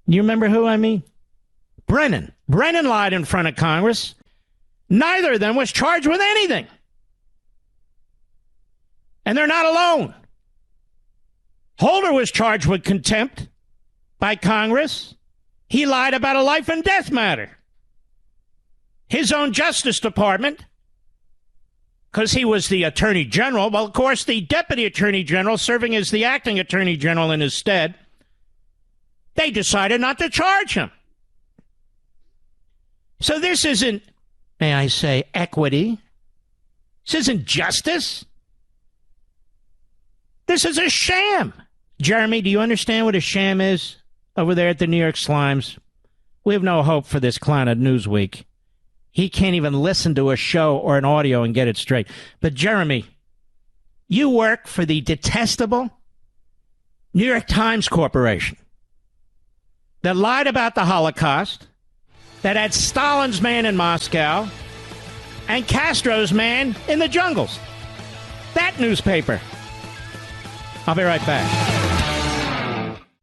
You remember who I mean? Brennan. Brennan lied in front of Congress. Neither of them was charged with anything. And they're not alone. Holder was charged with contempt by Congress. He lied about a life and death matter. His own Justice Department, because he was the Attorney General, well, of course, the Deputy Attorney General, serving as the Acting Attorney General in his stead, they decided not to charge him. So this isn't, may I say, equity. This isn't justice. This is a sham. Jeremy, do you understand what a sham is over there at the New York Slimes? We have no hope for this clown at Newsweek. He can't even listen to a show or an audio and get it straight. But Jeremy, you work for the detestable New York Times Corporation that lied about the Holocaust, that had Stalin's man in Moscow and Castro's man in the jungles. That newspaper. I'll be right back.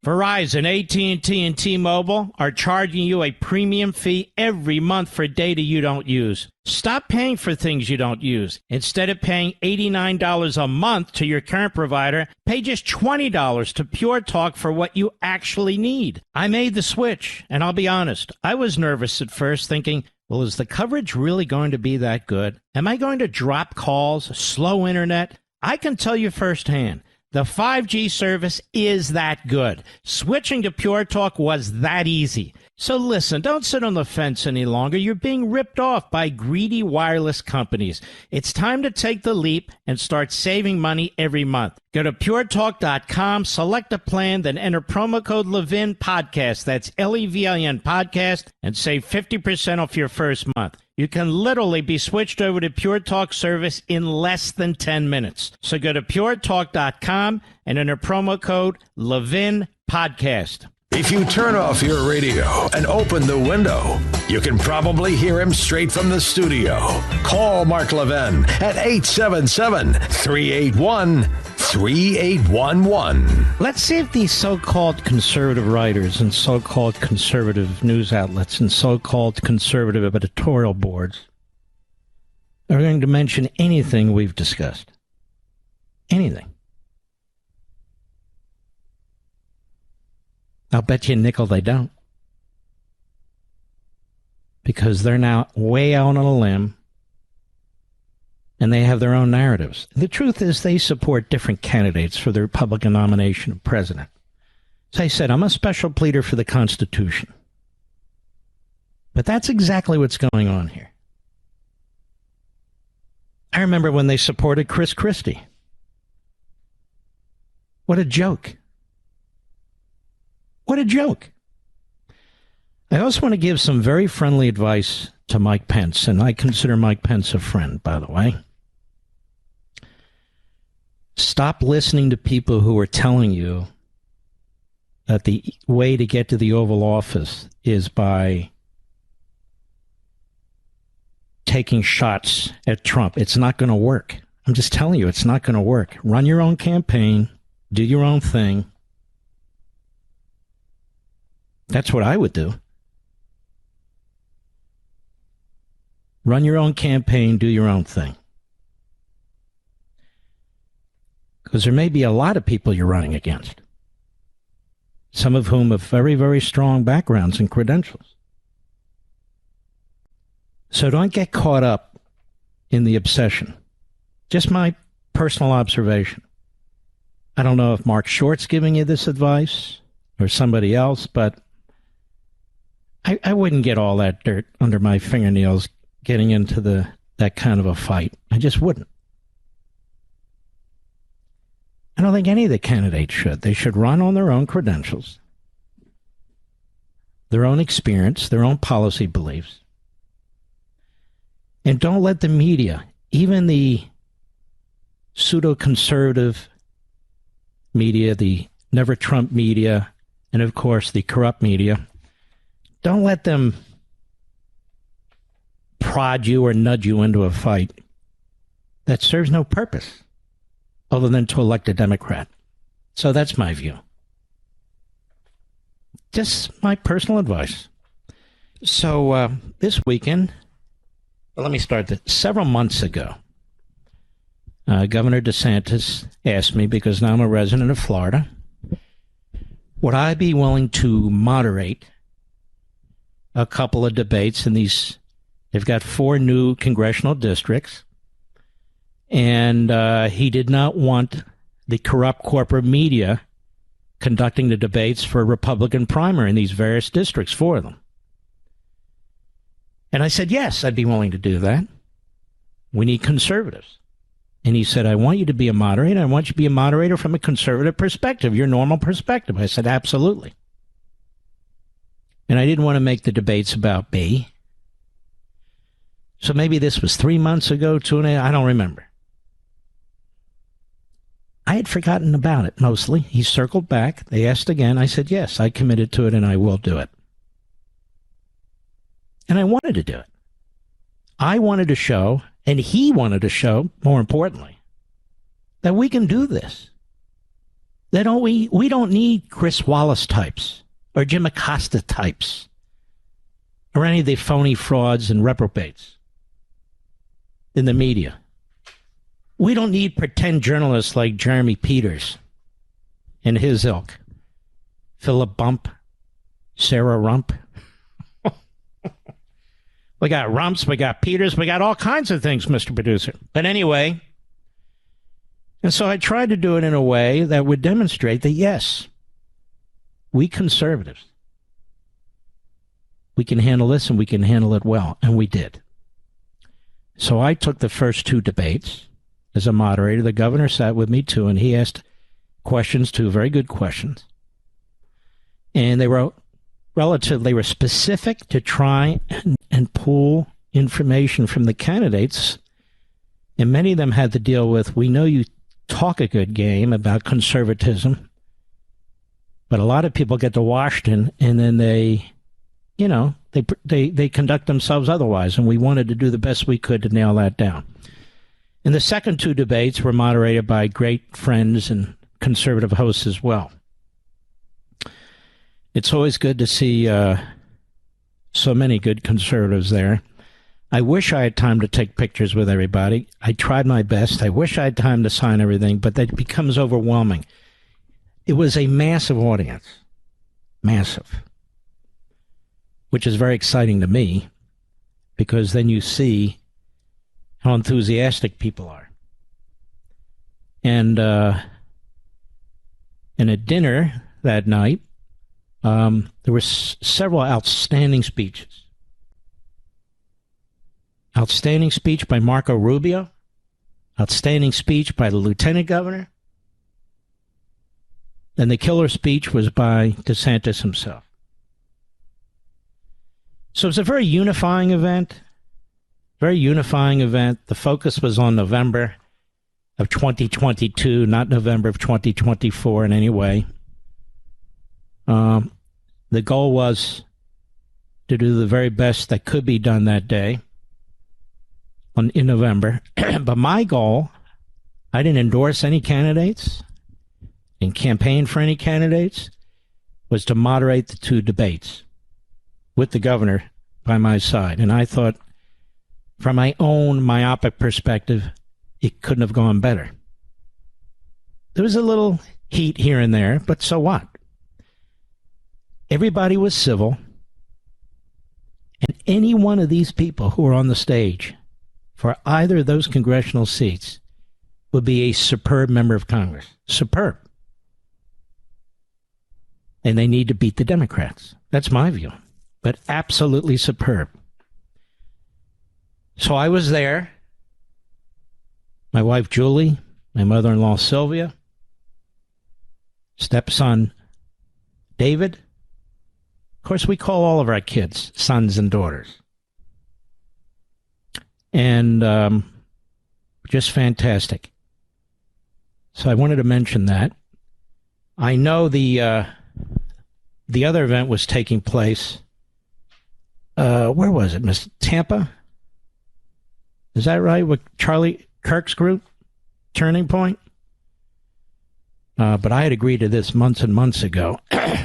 Verizon, AT&T, and T-Mobile are charging you a premium fee every month for data you don't use. Stop paying for things you don't use. Instead of paying $89 a month to your current provider, pay just $20 to Pure Talk for what you actually need. I made the switch, and I'll be honest, I was nervous at first, thinking, well, is the coverage really going to be that good? Am I going to drop calls, slow internet? I can tell you firsthand, the 5G service is that good. Switching to Pure Talk was that easy. So listen, don't sit on the fence any longer. You're being ripped off by greedy wireless companies. It's time to take the leap and start saving money every month. Go to puretalk.com, select a plan, then enter promo code Levin Podcast. That's Levin Podcast, and save 50% off your first month. You can literally be switched over to Pure Talk service in less than 10 minutes. So go to puretalk.com and enter promo code Levin Podcast. If you turn off your radio and open the window, you can probably hear him straight from the studio. Call Mark Levin at 877-381-3811. Let's see if these so-called conservative writers and so-called conservative news outlets and so-called conservative editorial boards are going to mention anything we've discussed. Anything. I'll bet you a nickel they don't. Because they're now way out on a limb and they have their own narratives. The truth is they support different candidates for the Republican nomination of president. As I said, I'm a special pleader for the Constitution. But that's exactly what's going on here. I remember when they supported Chris Christie. What a joke. What a joke. I also want to give some very friendly advice to Mike Pence, and I consider Mike Pence a friend, by the way. Stop listening to people who are telling you that the way to get to the Oval Office is by taking shots at Trump. It's not going to work. I'm just telling you, it's not going to work. Run your own campaign. Do your own thing. That's what I would do. Run your own campaign, do your own thing. Because there may be a lot of people you're running against. Some of whom have very, very strong backgrounds and credentials. So don't get caught up in the obsession. Just my personal observation. I don't know if Mark Short's giving you this advice or somebody else, but I wouldn't get all that dirt under my fingernails getting into that kind of a fight. I just wouldn't. I don't think any of the candidates should. They should run on their own credentials, their own experience, their own policy beliefs. And don't let the media, even the pseudo-conservative media, the never Trump media, and of course the corrupt media, Don't let them prod you or nudge you into a fight that serves no purpose other than to elect a Democrat. So that's my view. Just my personal advice. So this weekend, well, let me start this. Several months ago, Governor DeSantis asked me, because now I'm a resident of Florida, would I be willing to moderate a couple of debates in these? They've got 4 new congressional districts, and he did not want the corrupt corporate media conducting the debates for a Republican primary in these various districts for them. And I said, yes, I'd be willing to do that. We need conservatives. And he said, I want you to be a moderator. I want you to be a moderator from a conservative perspective, your normal perspective. I said, absolutely. And I didn't want to make the debates about me. So maybe this was 3 months ago, 2.5, I don't remember. I had forgotten about it, mostly. He circled back. They asked again. I said, yes, I committed to it and I will do it. And I wanted to do it. I wanted to show, and he wanted to show, more importantly, that we can do this. That we don't need Chris Wallace types or Jim Acosta types or any of the phony frauds and reprobates in the media. We don't need pretend journalists like Jeremy Peters and his ilk, Philip Bump, Sarah Rump. We got Rumps, we got Peters, we got all kinds of things, Mr. Producer. But anyway, and so I tried to do it in a way that would demonstrate that, yes, we conservatives, we can handle this and we can handle it well. And we did. So I took the first 2 debates as a moderator. The governor sat with me too, and he asked questions, 2 very good questions. And they were specific to try and pull information from the candidates. And many of them had to deal with, we know you talk a good game about conservatism, but a lot of people get to Washington and then they conduct themselves otherwise. And we wanted to do the best we could to nail that down. And the second 2 debates were moderated by great friends and conservative hosts as well. It's always good to see so many good conservatives there. I wish I had time to take pictures with everybody. I tried my best. I wish I had time to sign everything, but that becomes overwhelming. It was a massive audience. Massive. Which is very exciting to me, because then you see how enthusiastic people are. And at dinner that night, there were several outstanding speeches. Outstanding speech by Marco Rubio. Outstanding speech by the lieutenant governor. And the killer speech was by DeSantis himself. So it's a very unifying event. Very unifying event. The focus was on November of 2022, not November of 2024 in any way. The goal was to do the very best that could be done that day in November. But my goal, I didn't endorse any candidates and campaign for any candidates, was to moderate the 2 debates with the governor by my side. And I thought, from my own myopic perspective, it couldn't have gone better. There was a little heat here and there, but so what? Everybody was civil, and any one of these people who are on the stage for either of those congressional seats would be a superb member of Congress. Superb. And they need to beat the Democrats. That's my view. But absolutely superb. So I was there. My wife, Julie, my mother-in-law, Sylvia, stepson, David. Of course, we call all of our kids sons and daughters. And just fantastic. So I wanted to mention that. I know the other event was taking place where was it, Miss Tampa? Is that right? With Charlie Kirk's group, Turning Point? But I had agreed to this months and months ago.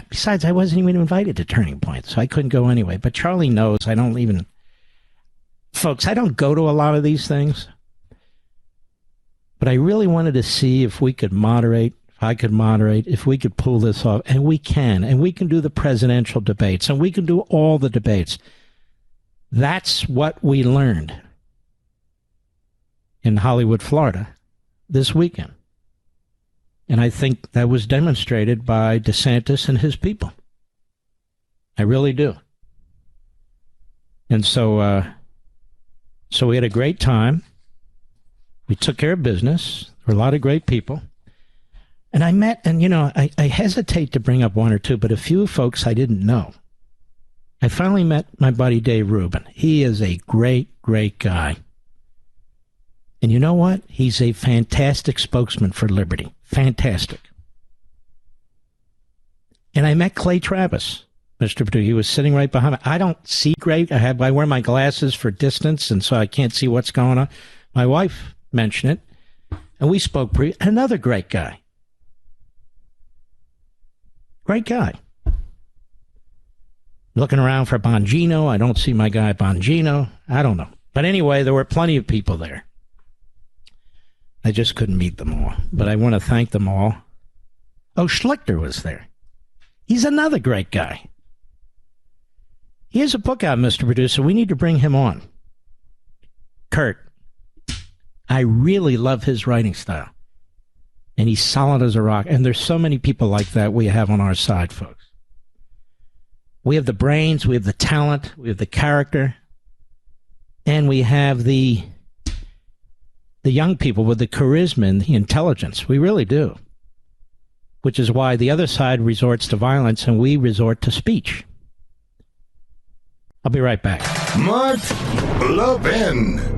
Besides, I wasn't even invited to Turning Point, so I couldn't go anyway. But Charlie knows I don't even... Folks, I don't go to a lot of these things. But I really wanted to see if we could moderate, if I could moderate, if we could pull this off. And we can. And we can do the presidential debates. And we can do all the debates. That's what we learned in Hollywood, Florida, this weekend. And I think that was demonstrated by DeSantis and his people. I really do. And so we had a great time. We took care of business. There were a lot of great people. And I met, and I hesitate to bring up one or two, but a few folks I didn't know. I finally met my buddy Dave Rubin. He is a great, great guy. And you know what? He's a fantastic spokesman for liberty. Fantastic. And I met Clay Travis, Mr. Perdue. He was sitting right behind me. I don't see great. I wear my glasses for distance, and so I can't see what's going on. My wife mentioned it, and we spoke briefly. Another great guy. Great guy. Looking around for Bongino. I don't see my guy Bongino. I don't know. But anyway, there were plenty of people there. I just couldn't meet them all. But I want to thank them all. Oh, Schlichter was there. He's another great guy. He has a book out, Mr. Producer. We need to bring him on. Kurt. I really love his writing style. And he's solid as a rock. And there's so many people like that we have on our side, folks. We have the brains, we have the talent, we have the character, and we have the young people with the charisma and the intelligence. We really do. Which is why the other side resorts to violence and we resort to speech. I'll be right back. Mark Levin.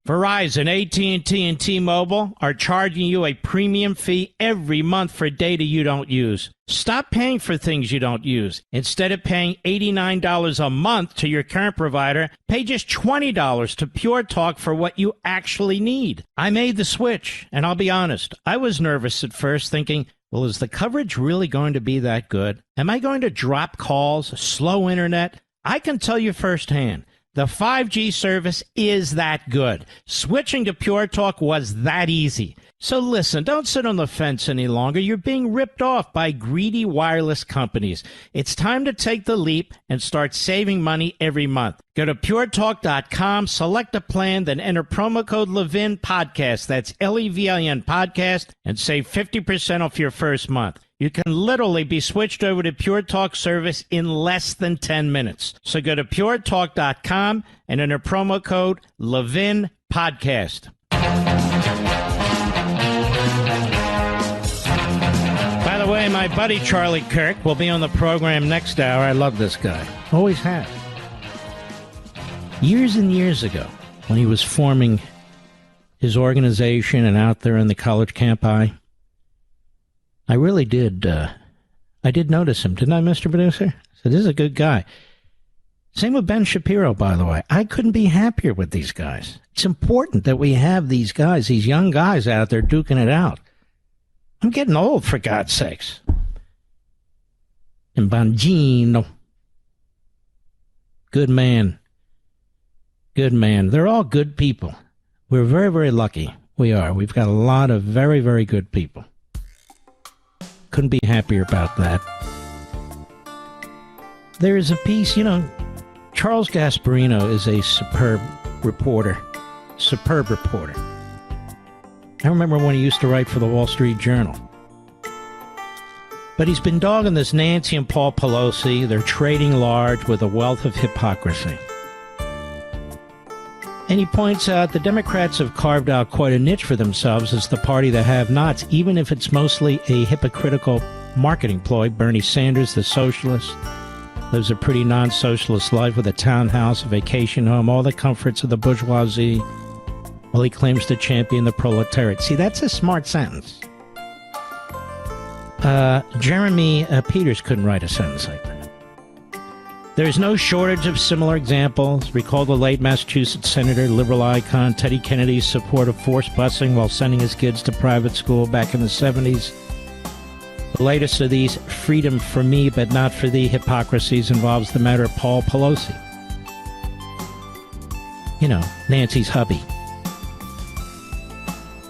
Verizon, AT&T, and T-Mobile are charging you a premium fee every month for data you don't use. Stop paying for things you don't use. Instead of paying $89 a month to your current provider, pay just $20 to Pure Talk for what you actually need. I made the switch, and I'll be honest, I was nervous at first, thinking, well, is the coverage really going to be that good? Am I going to drop calls, slow internet? I can tell you firsthand. The 5G service is that good. Switching to Pure Talk was that easy. So listen, don't sit on the fence any longer. You're being ripped off by greedy wireless companies. It's time to take the leap and start saving money every month. Go to puretalk.com, select a plan, then enter promo code Levin Podcast. That's Levin Podcast, and save 50% off your first month. You can literally be switched over to Pure Talk service in less than 10 minutes. So go to puretalk.com and enter promo code Levin Podcast. By the way, my buddy Charlie Kirk will be on the program next hour. I love this guy. Always have. Years and years ago, when he was forming his organization and out there in the college camp I really did. I did notice him, didn't I, Mr. Producer? So this is a good guy. Same with Ben Shapiro, by the way. I couldn't be happier with these guys. It's important that we have these guys, these young guys out there duking it out. I'm getting old, for God's sakes. And Bongino. Good man. Good man. They're all good people. We're very, very lucky. We are. We've got a lot of very, very good people. Couldn't be happier about that. There is a piece, Charles Gasparino is a superb reporter. I remember when he used to write for the Wall Street Journal. But he's been dogging this Nancy and Paul Pelosi. They're trading large with a wealth of hypocrisy. And he points out the Democrats have carved out quite a niche for themselves as the party that have-nots, even if it's mostly a hypocritical marketing ploy. Bernie Sanders, the socialist, lives a pretty non-socialist life with a townhouse, a vacation home, all the comforts of the bourgeoisie, while he claims to champion the proletariat. See, that's a smart sentence. Jeremy Peters couldn't write a sentence like that. There's no shortage of similar examples. Recall the late Massachusetts Senator, liberal icon Teddy Kennedy's support of forced busing while sending his kids to private school back in the 70s. The latest of these freedom for me but not for thee hypocrisies involves the matter of Paul Pelosi. You know, Nancy's hubby.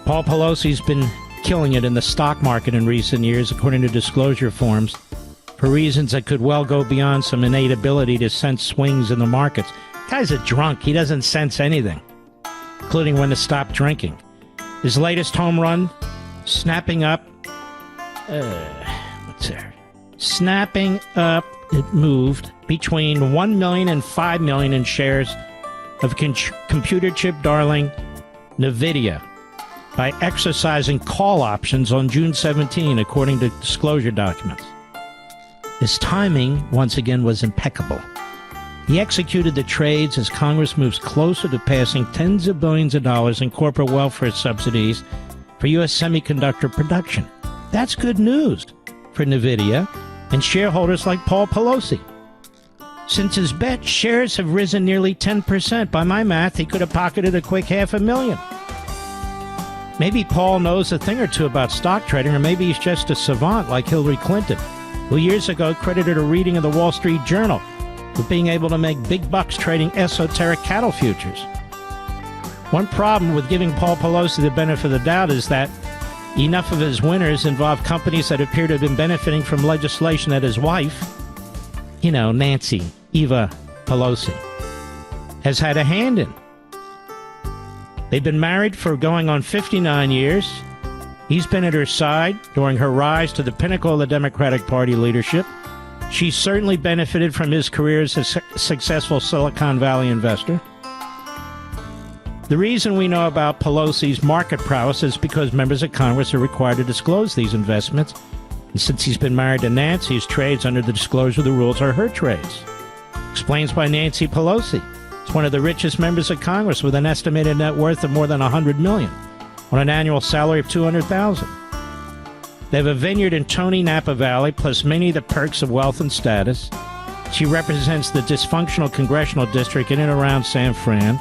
Paul Pelosi's been killing it in the stock market in recent years, according to disclosure forms, for reasons that could well go beyond some innate ability to sense swings in the markets. Guy's a drunk. He doesn't sense anything, including when to stop drinking. His latest home run, snapping up, it moved between 1 million and 5 million in shares of computer chip darling NVIDIA by exercising call options on June 17, according to disclosure documents. His timing, once again, was impeccable. He executed the trades as Congress moves closer to passing tens of billions of dollars in corporate welfare subsidies for U.S. semiconductor production. That's good news for NVIDIA and shareholders like Paul Pelosi. Since his bet, shares have risen nearly 10%. By my math, he could have pocketed a quick $500,000. Maybe Paul knows a thing or two about stock trading, or maybe he's just a savant like Hillary Clinton, who years ago credited a reading of the Wall Street Journal with being able to make big bucks trading esoteric cattle futures. One problem with giving Paul Pelosi the benefit of the doubt is that enough of his winners involve companies that appear to have been benefiting from legislation that his wife, Nancy, Eva Pelosi, has had a hand in. They've been married for going on 59 years. He's been at her side during her rise to the pinnacle of the Democratic Party leadership. She certainly benefited from his career as a successful Silicon Valley investor. The reason we know about Pelosi's market prowess is because members of Congress are required to disclose these investments. And since he's been married to Nancy, his trades under the disclosure of the rules are her trades. Explains why Nancy Pelosi is one of the richest members of Congress with an estimated net worth of more than $100 million on an annual salary of $200,000. They have a vineyard in Tony Napa Valley, plus many of the perks of wealth and status. She represents the dysfunctional congressional district in and around San Fran,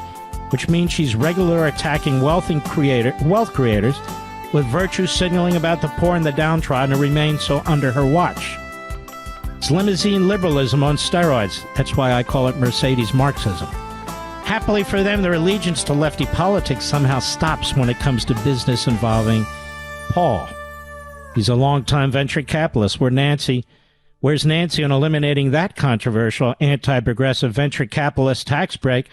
which means she's regularly attacking wealth creators with virtue signaling about the poor and the downtrodden to remain so under her watch. It's limousine liberalism on steroids. That's why I call it Mercedes Marxism. Happily for them, their allegiance to lefty politics somehow stops when it comes to business involving Paul. He's a longtime venture capitalist. Where's Nancy on eliminating that controversial anti-progressive venture capitalist tax break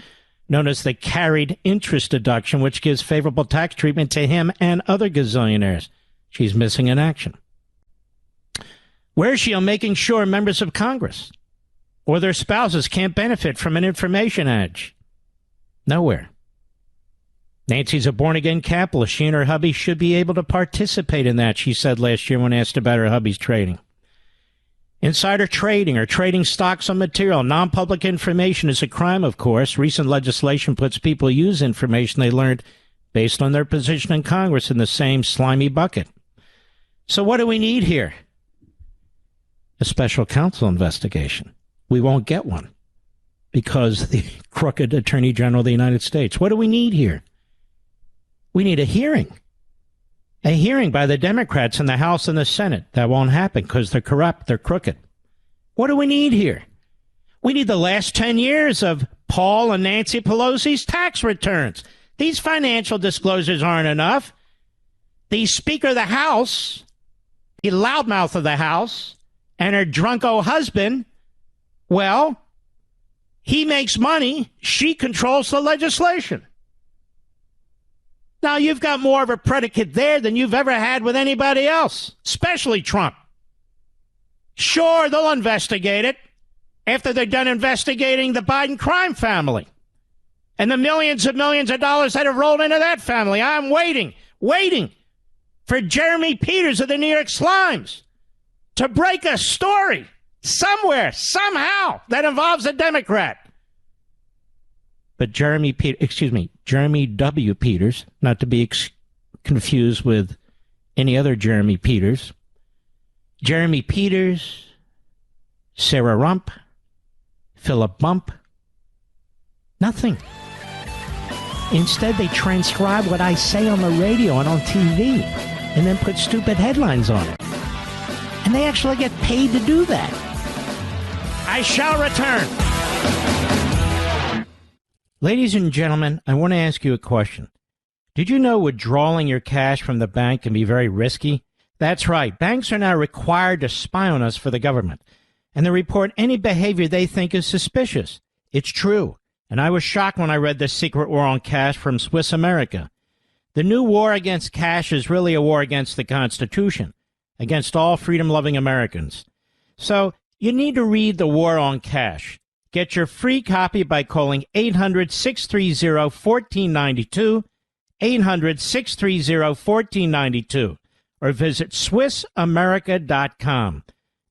known as the carried interest deduction, which gives favorable tax treatment to him and other gazillionaires? She's missing in action. Where is she on making sure members of Congress or their spouses can't benefit from an information edge? Nowhere. Nancy's a born-again capitalist. She and her hubby should be able to participate in that, she said last year when asked about her hubby's trading. Insider trading or trading stocks on material, non-public information is a crime, of course. Recent legislation puts people who use information they learned based on their position in Congress in the same slimy bucket. So what do we need here? A special counsel investigation. We won't get one because the crooked Attorney General of the United States. What do we need here? We need a hearing by the Democrats in the House and the Senate. That won't happen because they're corrupt, they're crooked. What do we need here? We need the last 10 years of Paul and Nancy Pelosi's tax returns. These financial disclosures aren't enough. The Speaker of the House, the loudmouth of the House, and her drunko husband, well, he makes money, she controls the legislation. Now, you've got more of a predicate there than you've ever had with anybody else, especially Trump. Sure, they'll investigate it after they're done investigating the Biden crime family and the millions of dollars that have rolled into that family. I'm waiting for Jeremy Peters of the New York Slimes to break a story somewhere, somehow, that involves a Democrat. But Jeremy W. Peters, not to be confused with any other Jeremy Peters, Jeremy Peters, Sarah Reup, Philip Bump. Nothing. Instead, they transcribe what I say on the radio and on TV and then put stupid headlines on it. And they actually get paid to do that. I shall return. Ladies and gentlemen, I want to ask you a question. Did you know withdrawing your cash from the bank can be very risky? That's right. Banks are now required to spy on us for the government, and they report any behavior they think is suspicious. It's true, and I was shocked when I read The Secret War on Cash from Swiss America. The new war against cash is really a war against the Constitution, against all freedom-loving Americans. So you need to read The War on Cash. Get your free copy by calling 800-630-1492, 800-630-1492, or visit SwissAmerica.com.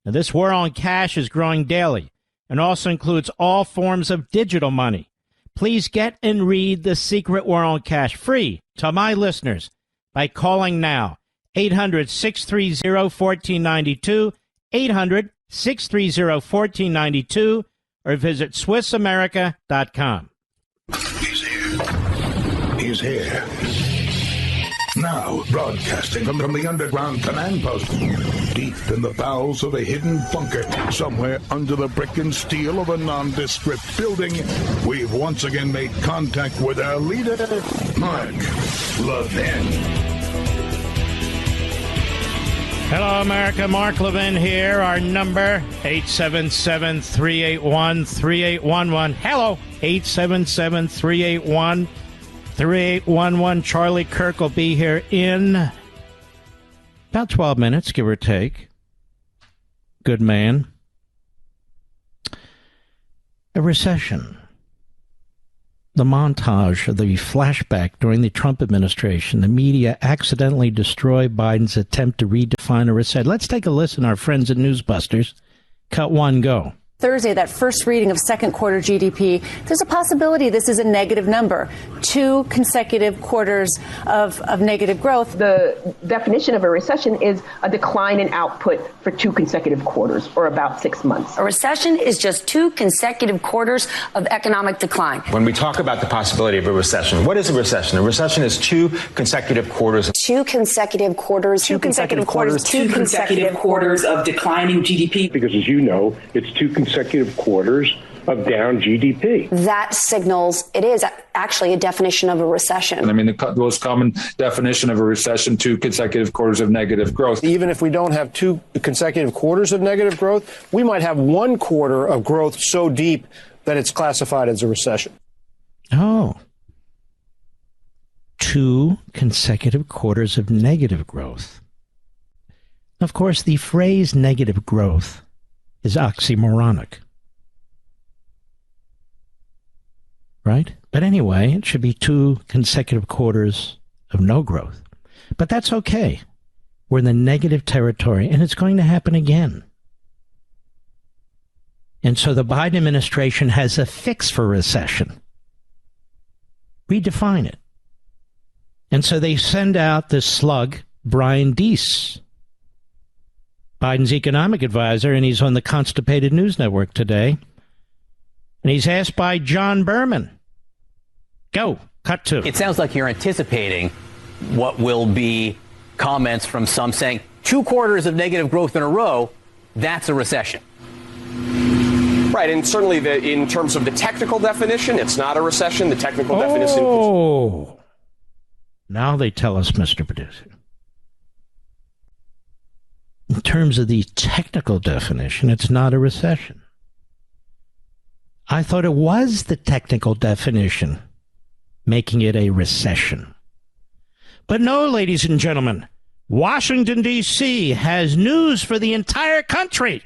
Now, this war on cash is growing daily and also includes all forms of digital money. Please get and read The Secret War on Cash free to my listeners by calling now, 800-630-1492, 800-630-1492, or visit SwissAmerica.com. He's here. He's here. Now, broadcasting from the underground command post, deep in the bowels of a hidden bunker, somewhere under the brick and steel of a nondescript building, we've once again made contact with our leader, Mark Levin. Hello, America. Mark Levin here. Our number, 877-381-3811. Hello, 877-381-3811. Charlie Kirk will be here in about 12 minutes, give or take. Good man. A recession. The montage of the flashback during the Trump administration. The media accidentally destroyed Biden's attempt to redefine a recession. Let's take a listen, our friends at Newsbusters. Cut one, go. Thursday, that first reading of second quarter GDP, there's a possibility this is a negative number. 2 consecutive quarters of negative growth. The definition of a recession is a decline in output for 2 consecutive quarters, or about 6 months. A recession is just 2 consecutive quarters of economic decline. When we talk about the possibility of a recession, what is a recession? A recession is 2 consecutive quarters. 2 consecutive quarters. 2 consecutive quarters. 2 consecutive quarters of declining GDP. Because, as you know, it's 2 consecutive quarters of down GDP. That signals it is actually a definition of a recession. I mean, the most common definition of a recession, 2 consecutive quarters of negative growth. Even if we don't have 2 consecutive quarters of negative growth, we might have 1 quarter of growth so deep that it's classified as a recession. Oh. 2 consecutive quarters of negative growth. Of course, the phrase negative growth is oxymoronic. Right? But anyway, it should be 2 consecutive quarters of no growth. But that's okay. We're in the negative territory, and it's going to happen again. And so the Biden administration has a fix for recession. Redefine it. And so they send out this slug, Brian Deese, Biden's economic advisor, and he's on the Constipated News Network today. And he's asked by John Berman. Go. Cut 2. It sounds like you're anticipating what will be comments from some saying 2 quarters of negative growth in a row, that's a recession. Right, and certainly in terms of the technical definition, it's not a recession. The technical definition... Oh, now they tell us, Mr. Producer. In terms of the technical definition, it's not a recession. I thought it was the technical definition, making it a recession. But no, ladies and gentlemen, Washington, D.C. has news for the entire country.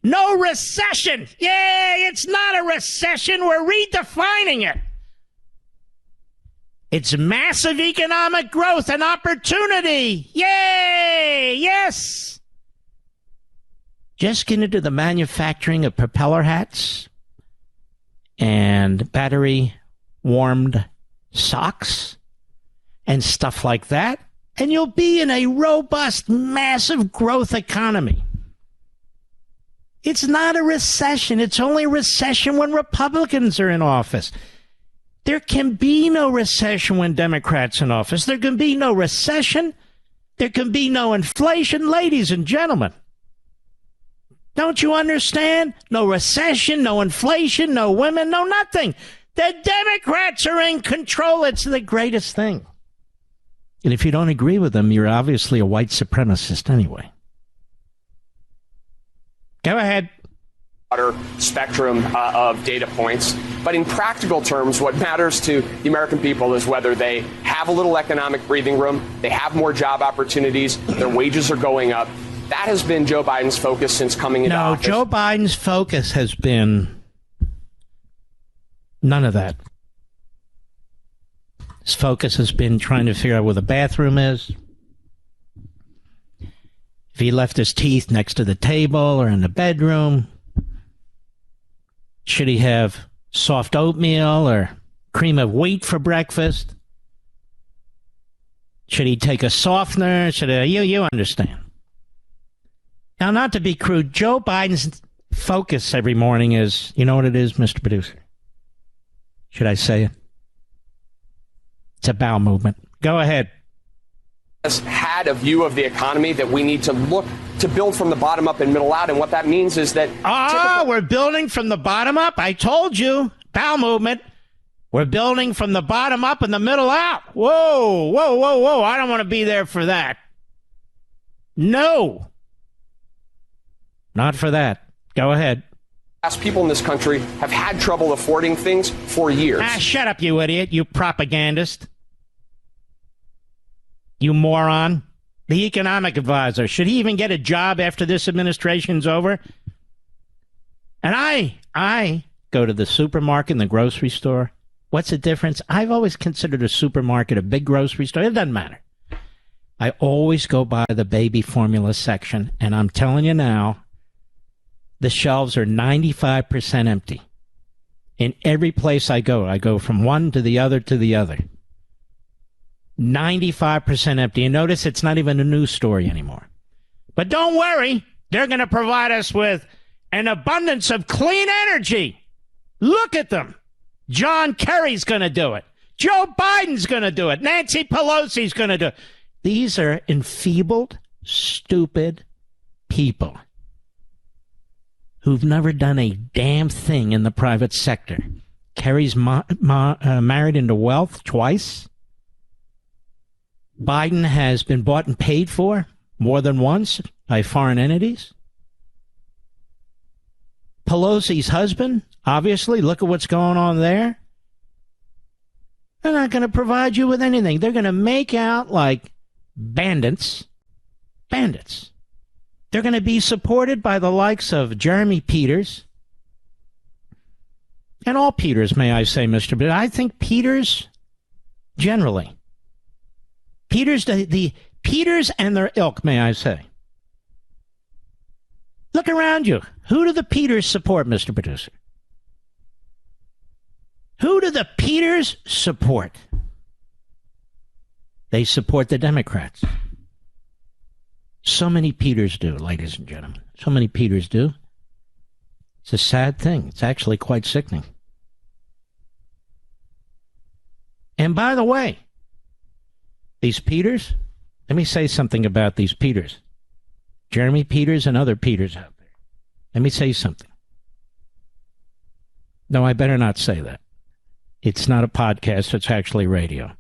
No recession. Yay, it's not a recession. We're redefining it. It's massive economic growth and opportunity. Yay, yes. Just get into the manufacturing of propeller hats and battery-warmed socks and stuff like that, and you'll be in a robust, massive growth economy. It's not a recession. It's only a recession when Republicans are in office. There can be no recession when Democrats are in office. There can be no recession. There can be no inflation, ladies and gentlemen. Don't you understand? No recession, no inflation, no women, no nothing. The Democrats are in control. It's the greatest thing. And if you don't agree with them, you're obviously a white supremacist anyway. Go ahead. Spectrum of data points. But in practical terms, what matters to the American people is whether they have a little economic breathing room, they have more job opportunities, their wages are going up. That has been Joe Biden's focus since coming into office. No, Joe Biden's focus has been none of that. His focus has been trying to figure out where the bathroom is. If he left his teeth next to the table or in the bedroom. Should he have soft oatmeal or cream of wheat for breakfast? Should he take a softener? You understand. Now, not to be crude, Joe Biden's focus every morning is, you know what it is, Mr. Producer? Should I say it? It's a bowel movement. Go ahead. Has had a view of the economy that we need to look to build from the bottom up and middle out. And what that means is that... we're building from the bottom up? I told you. Bowel movement. We're building from the bottom up and the middle out. Whoa, whoa, whoa, whoa. I don't want to be there for that. No. Not for that. Go ahead. People in this country have had trouble affording things for years. Shut up, you idiot. You propagandist. You moron. The economic advisor. Should he even get a job after this administration's over? And I go to the supermarket and the grocery store. What's the difference? I've always considered a supermarket a big grocery store. It doesn't matter. I always go by the baby formula section, and I'm telling you now, the shelves are 95% empty. In every place I go from one to the other to the other. 95% empty. And notice it's not even a news story anymore. But don't worry, they're going to provide us with an abundance of clean energy. Look at them. John Kerry's going to do it. Joe Biden's going to do it. Nancy Pelosi's going to do it. These are enfeebled, stupid people who've never done a damn thing in the private sector. Kerry's married into wealth twice. Biden has been bought and paid for more than once by foreign entities. Pelosi's husband, obviously, look at what's going on there. They're not going to provide you with anything. They're going to make out like bandits. Bandits. They're going to be supported by the likes of Jeremy Peters. And all Peters, may I say, Mr. But I think Peters, generally. Peters, the Peters and their ilk, may I say. Look around you. Who do the Peters support, Mr. Producer? Who do the Peters support? They support the Democrats. So many Peters do, ladies and gentlemen. So many Peters do. It's a sad thing. It's actually quite sickening. And by the way, these Peters, let me say something about these Peters. Jeremy Peters and other Peters out there. Let me say something. No, I better not say that. It's not a podcast, it's actually radio.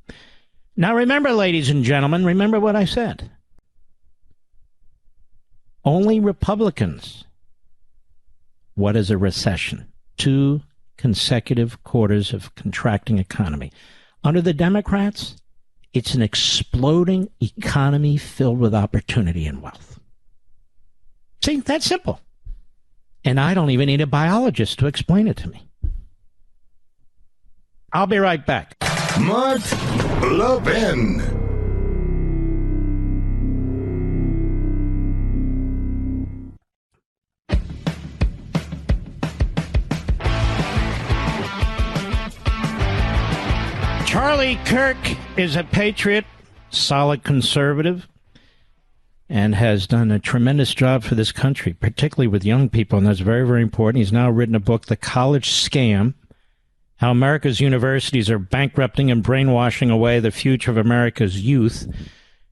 Now remember, ladies and gentlemen, remember what I said. Only Republicans. What is a recession? 2 consecutive quarters of contracting economy. Under the Democrats, it's an exploding economy filled with opportunity and wealth. See, that's simple. And I don't even need a biologist to explain it to me. I'll be right back. Mark Levin. Charlie Kirk is a patriot, solid conservative. and has done a tremendous job for this country, particularly with young people, and that's very, very important. He's now written a book, The College Scam, How America's Universities Are Bankrupting and Brainwashing Away the Future of America's Youth.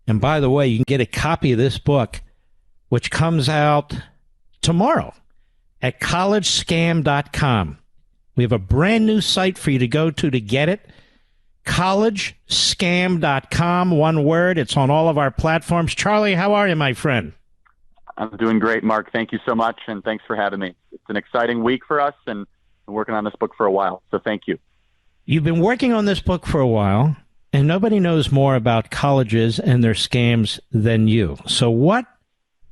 And by the way, you can get a copy of this book, which comes out tomorrow, at collegescam.com. We have a brand new site for you to go to get it. collegescam.com, one word. It's on all of our platforms. Charlie, how are you, my friend? I'm doing great, Mark. Thank you so much, and thanks for having me. It's an exciting week for us, and I'm working on this book for a while, so thank you. You've been working on this book for a while, and nobody knows more about colleges and their scams than you. So what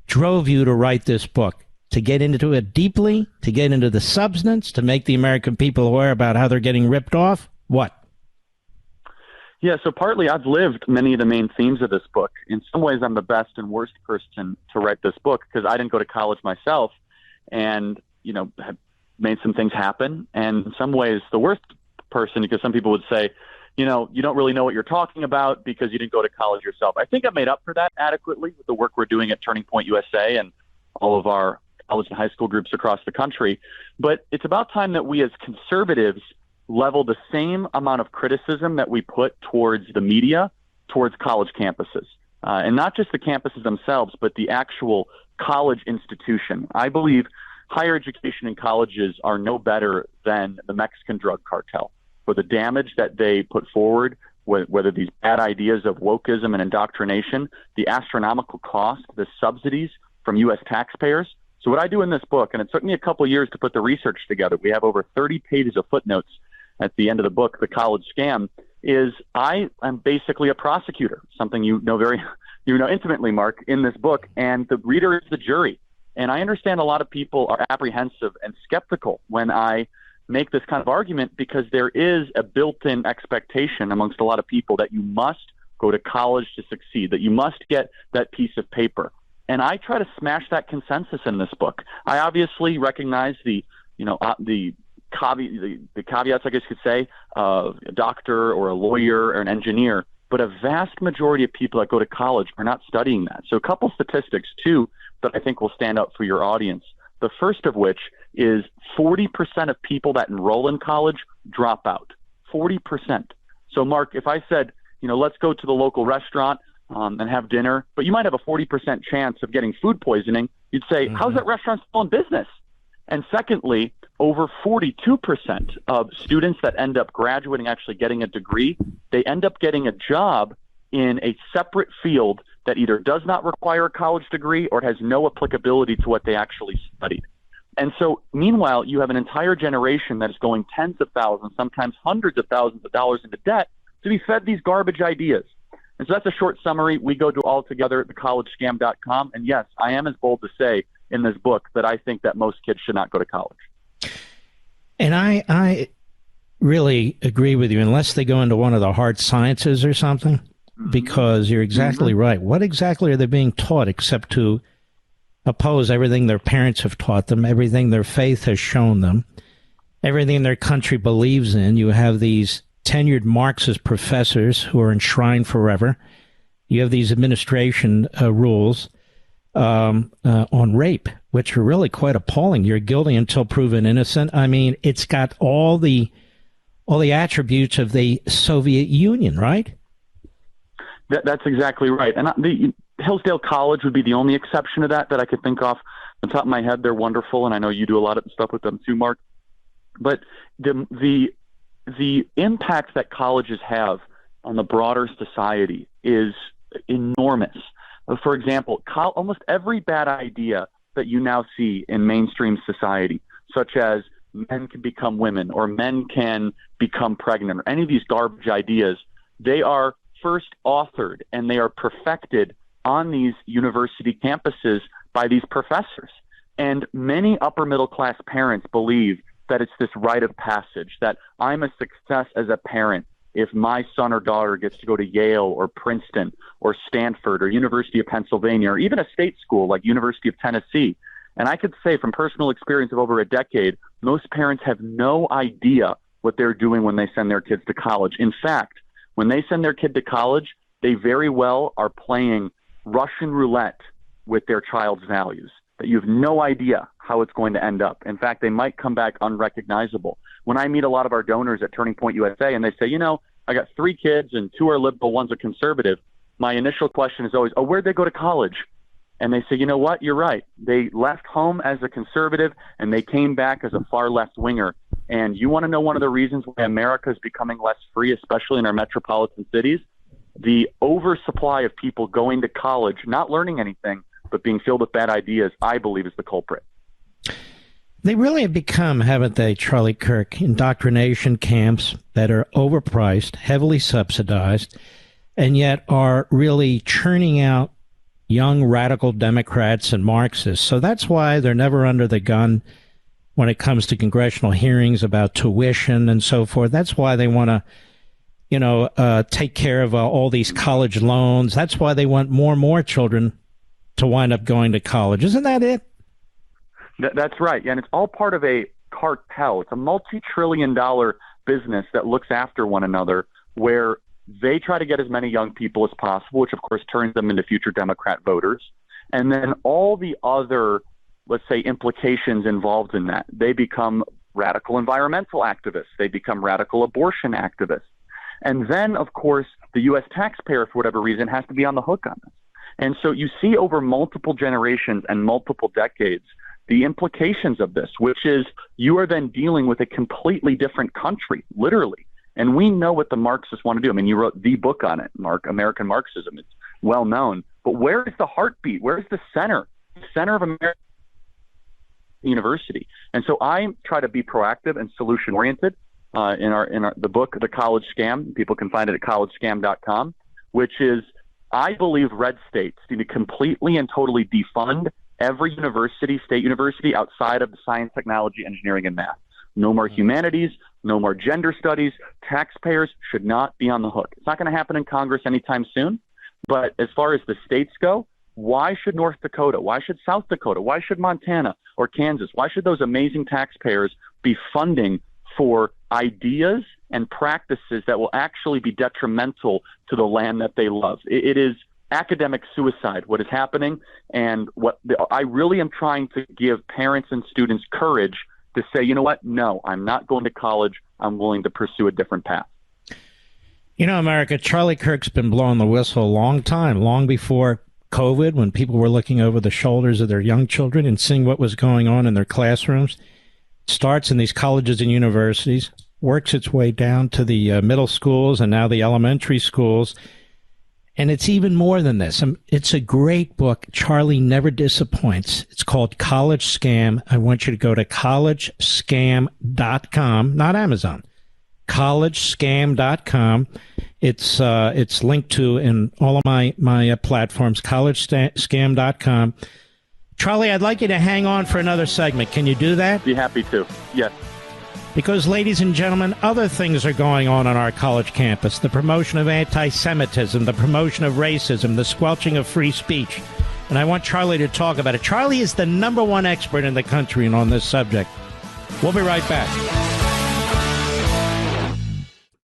drove you to write this book? To get into it deeply, to get into the substance, to make the American people aware about how they're getting ripped off? What? Yeah, so partly I've lived many of the main themes of this book. In some ways, I'm the best and worst person to write this book because I didn't go to college myself and, have made some things happen. And in some ways, the worst person, because some people would say, you don't really know what you're talking about because you didn't go to college yourself. I think I made up for that adequately with the work we're doing at Turning Point USA and all of our college and high school groups across the country. But it's about time that we as conservatives level the same amount of criticism that we put towards the media, towards college campuses. And not just the campuses themselves, but the actual college institution. I believe higher education and colleges are no better than the Mexican drug cartel for the damage that they put forward, whether these bad ideas of wokeism and indoctrination, the astronomical cost, the subsidies from U.S. taxpayers. So what I do in this book, and it took me a couple of years to put the research together, we have over 30 pages of footnotes at the end of the book, The College Scam, is I am basically a prosecutor, something you know intimately, Mark, in this book, and the reader is the jury. And I understand a lot of people are apprehensive and skeptical when I make this kind of argument because there is a built-in expectation amongst a lot of people that you must go to college to succeed, that you must get that piece of paper. And I try to smash that consensus in this book. I obviously recognize the caveats, I guess you could say, of a doctor or a lawyer or an engineer, but a vast majority of people that go to college are not studying that. So a couple statistics, too, that I think will stand out for your audience. The first of which is 40% of people that enroll in college drop out. 40%. So, Mark, if I said, let's go to the local restaurant and have dinner, but you might have a 40% chance of getting food poisoning, you'd say, how's that restaurant still in business? And secondly, over 42% of students that end up graduating, actually getting a degree, they end up getting a job in a separate field that either does not require a college degree or has no applicability to what they actually studied. And so, meanwhile, you have an entire generation that is going tens of thousands, sometimes hundreds of thousands of dollars into debt to be fed these garbage ideas. And so that's a short summary. We go to all together at thecollegescam.com. And yes, I am as bold to say in this book that I think that most kids should not go to college. And I really agree with you, unless they go into one of the hard sciences or something, because you're exactly right. What exactly are they being taught except to oppose everything their parents have taught them, everything their faith has shown them, everything their country believes in? You have these tenured Marxist professors who are enshrined forever. You have these administration rules on rape, which are really quite appalling. You're guilty until proven innocent. I mean, it's got all the attributes of the Soviet Union, right? That's exactly right. And the Hillsdale College would be the only exception to that I could think off the top of my head. They're wonderful, and I know you do a lot of stuff with them too, Mark. But the impact that colleges have on the broader society is enormous. For example, almost every bad idea that you now see in mainstream society, such as men can become women or men can become pregnant or any of these garbage ideas, they are first authored and they are perfected on these university campuses by these professors. And many upper middle class parents believe that it's this rite of passage, that I'm a success as a parent if my son or daughter gets to go to Yale or Princeton or Stanford or University of Pennsylvania or even a state school like University of Tennessee. And I could say from personal experience of over a decade, most parents have no idea what they're doing when they send their kids to college. In fact, when they send their kid to college, they very well are playing Russian roulette with their child's values, that you have no idea how it's going to end up. In fact, they might come back unrecognizable. When I meet a lot of our donors at Turning Point USA and they say, I got 3 kids and 2 are liberal, 1's a conservative, my initial question is always, where'd they go to college? And they say, you know what, you're right. They left home as a conservative and they came back as a far left winger. And you want to know one of the reasons why America is becoming less free, especially in our metropolitan cities? The oversupply of people going to college, not learning anything, but being filled with bad ideas, I believe is the culprit. They really have become, haven't they, Charlie Kirk, indoctrination camps that are overpriced, heavily subsidized, and yet are really churning out young radical Democrats and Marxists. So that's why they're never under the gun when it comes to congressional hearings about tuition and so forth. That's why they want to, take care of all these college loans. That's why they want more and more children to wind up going to college. Isn't that it? That's right. And it's all part of a cartel. It's a multi-trillion-dollar business that looks after one another, where they try to get as many young people as possible, which of course turns them into future Democrat voters. And then all the other, let's say, implications involved in that. They become radical environmental activists. They become radical abortion activists. And then, of course, the U.S. taxpayer, for whatever reason, has to be on the hook on this. And so you see over multiple generations and multiple decades the implications of this, which is you are then dealing with a completely different country, literally. And we know what the Marxists want to do. I mean, you wrote the book on it, Mark, American Marxism. It's well known. But where is the heartbeat? Where is the center? The center of America University. And so I try to be proactive and solution oriented in the book, The College Scam. People can find it at collegescam.com, which is, I believe red states need to completely and totally defund every university, state university, outside of the science, technology, engineering, and math. No more humanities, no more gender studies. Taxpayers should not be on the hook. It's not going to happen in Congress anytime soon. But as far as the states go, why should North Dakota, why should South Dakota, why should Montana or Kansas, why should those amazing taxpayers be funding for ideas and practices that will actually be detrimental to the land that they love? It is academic suicide, what is happening. And I really am trying to give parents and students courage to say, you know what? No, I'm not going to college. I'm willing to pursue a different path. America, Charlie Kirk's been blowing the whistle a long time, long before COVID, when people were looking over the shoulders of their young children and seeing what was going on in their classrooms. It starts in these colleges and universities, works its way down to the middle schools and now the elementary schools. And it's even more than this. It's a great book. Charlie never disappoints. It's called College Scam. I want you to go to collegescam.com, not Amazon, collegescam.com. It's linked to in all of my platforms, collegescam.com. Charlie, I'd like you to hang on for another segment. Can you do that? Be happy to. Yes. Because, ladies and gentlemen, other things are going on our college campus. The promotion of anti-Semitism, the promotion of racism, the squelching of free speech. And I want Charlie to talk about it. Charlie is the #1 expert in the country on this subject. We'll be right back.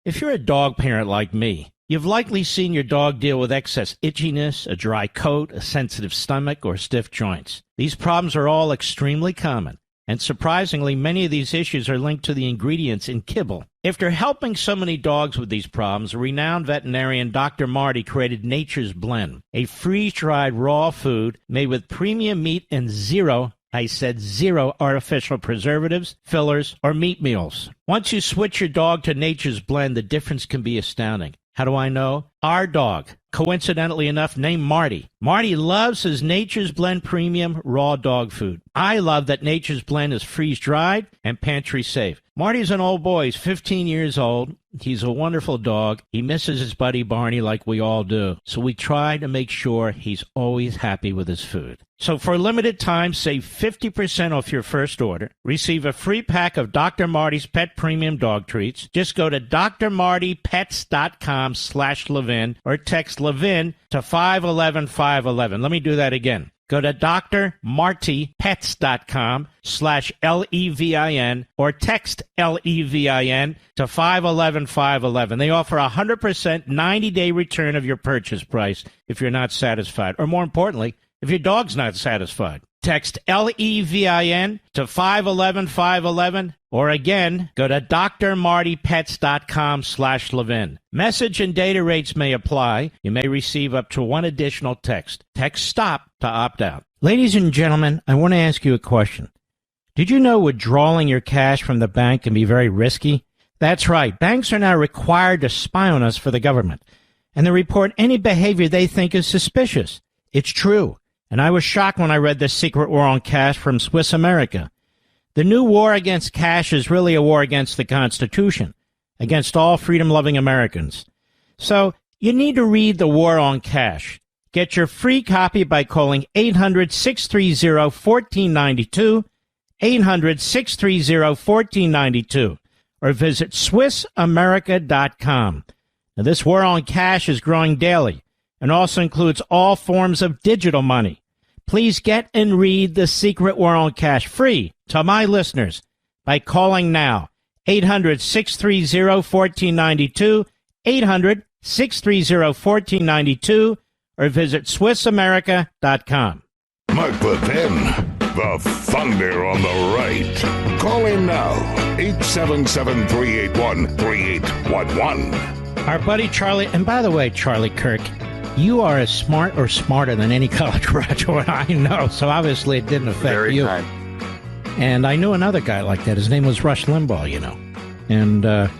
If you're a dog parent like me, you've likely seen your dog deal with excess itchiness, a dry coat, a sensitive stomach, or stiff joints. These problems are all extremely common. And surprisingly, many of these issues are linked to the ingredients in kibble. After helping so many dogs with these problems, renowned veterinarian Dr. Marty created Nature's Blend, a freeze-dried raw food made with premium meat and zero artificial preservatives, fillers, or meat meals. Once you switch your dog to Nature's Blend, the difference can be astounding. How do I know? Our dog, coincidentally enough, named Marty. Marty loves his Nature's Blend premium raw dog food. I love that Nature's Blend is freeze-dried and pantry safe. Marty's an old boy. He's 15 years old. He's a wonderful dog. He misses his buddy Barney like we all do. So we try to make sure he's always happy with his food. So for a limited time, save 50% off your first order. Receive a free pack of Dr. Marty's Pet Premium Dog Treats. Just go to drmartypets.com/Levin or text Levin to 511-511. Let me do that again. Go to drmartypets.com/LEVIN or text LEVIN to 511-511. They offer a 100% 90-day return of your purchase price if you're not satisfied. Or more importantly, if your dog's not satisfied. Text LEVIN to 511-511 or again, go to drmartypets.com/Levin. Message and data rates may apply. You may receive up to one additional text. Text STOP to opt out. Ladies and gentlemen, I want to ask you a question. Did you know withdrawing your cash from the bank can be very risky? That's right. Banks are now required to spy on us for the government, and they report any behavior they think is suspicious. It's true. And I was shocked when I read this secret war on cash from Swiss America. The new war against cash is really a war against the Constitution, against all freedom-loving Americans. So you need to read The War on Cash. Get your free copy by calling 800-630-1492, 800-630-1492, or visit SwissAmerica.com. Now, this war on cash is growing daily and also includes all forms of digital money. Please get and read The Secret War on Cash free to my listeners by calling now, 800-630-1492, 800-630-1492, or visit SwissAmerica.com. Mark Levin, the thunder on the right. Call in now, 877-381-3811. Our buddy Charlie, and by the way, Charlie Kirk, you are as smart or smarter than any college graduate I know, so obviously it didn't affect Very you. kind. And I knew another guy like that. His name was Rush Limbaugh, you know. And the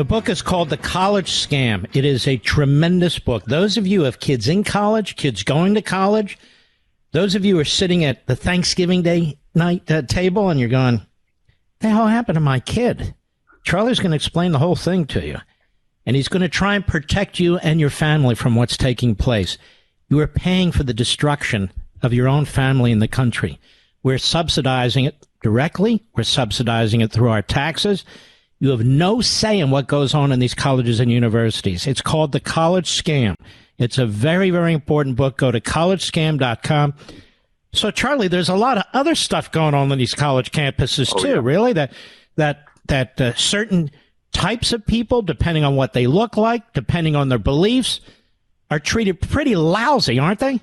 book is called The College Scam. It is a tremendous book. Those of you who have kids in college, kids going to college, those of you who are sitting at the Thanksgiving Day night table and you're going, what the hell happened to my kid? Charlie's going to explain the whole thing to you. And he's going to try and protect you and your family from what's taking place. You are paying for the destruction of your own family and the country. We're subsidizing it directly. We're subsidizing it through our taxes. You have no say in what goes on in these colleges and universities. It's called The College Scam. It's a very, very important book. Go to collegescam.com. So, Charlie, there's a lot of other stuff going on these college campuses, too, yeah. Really, that certain types of people, depending on what they look like, depending on their beliefs, are treated pretty lousy, aren't they?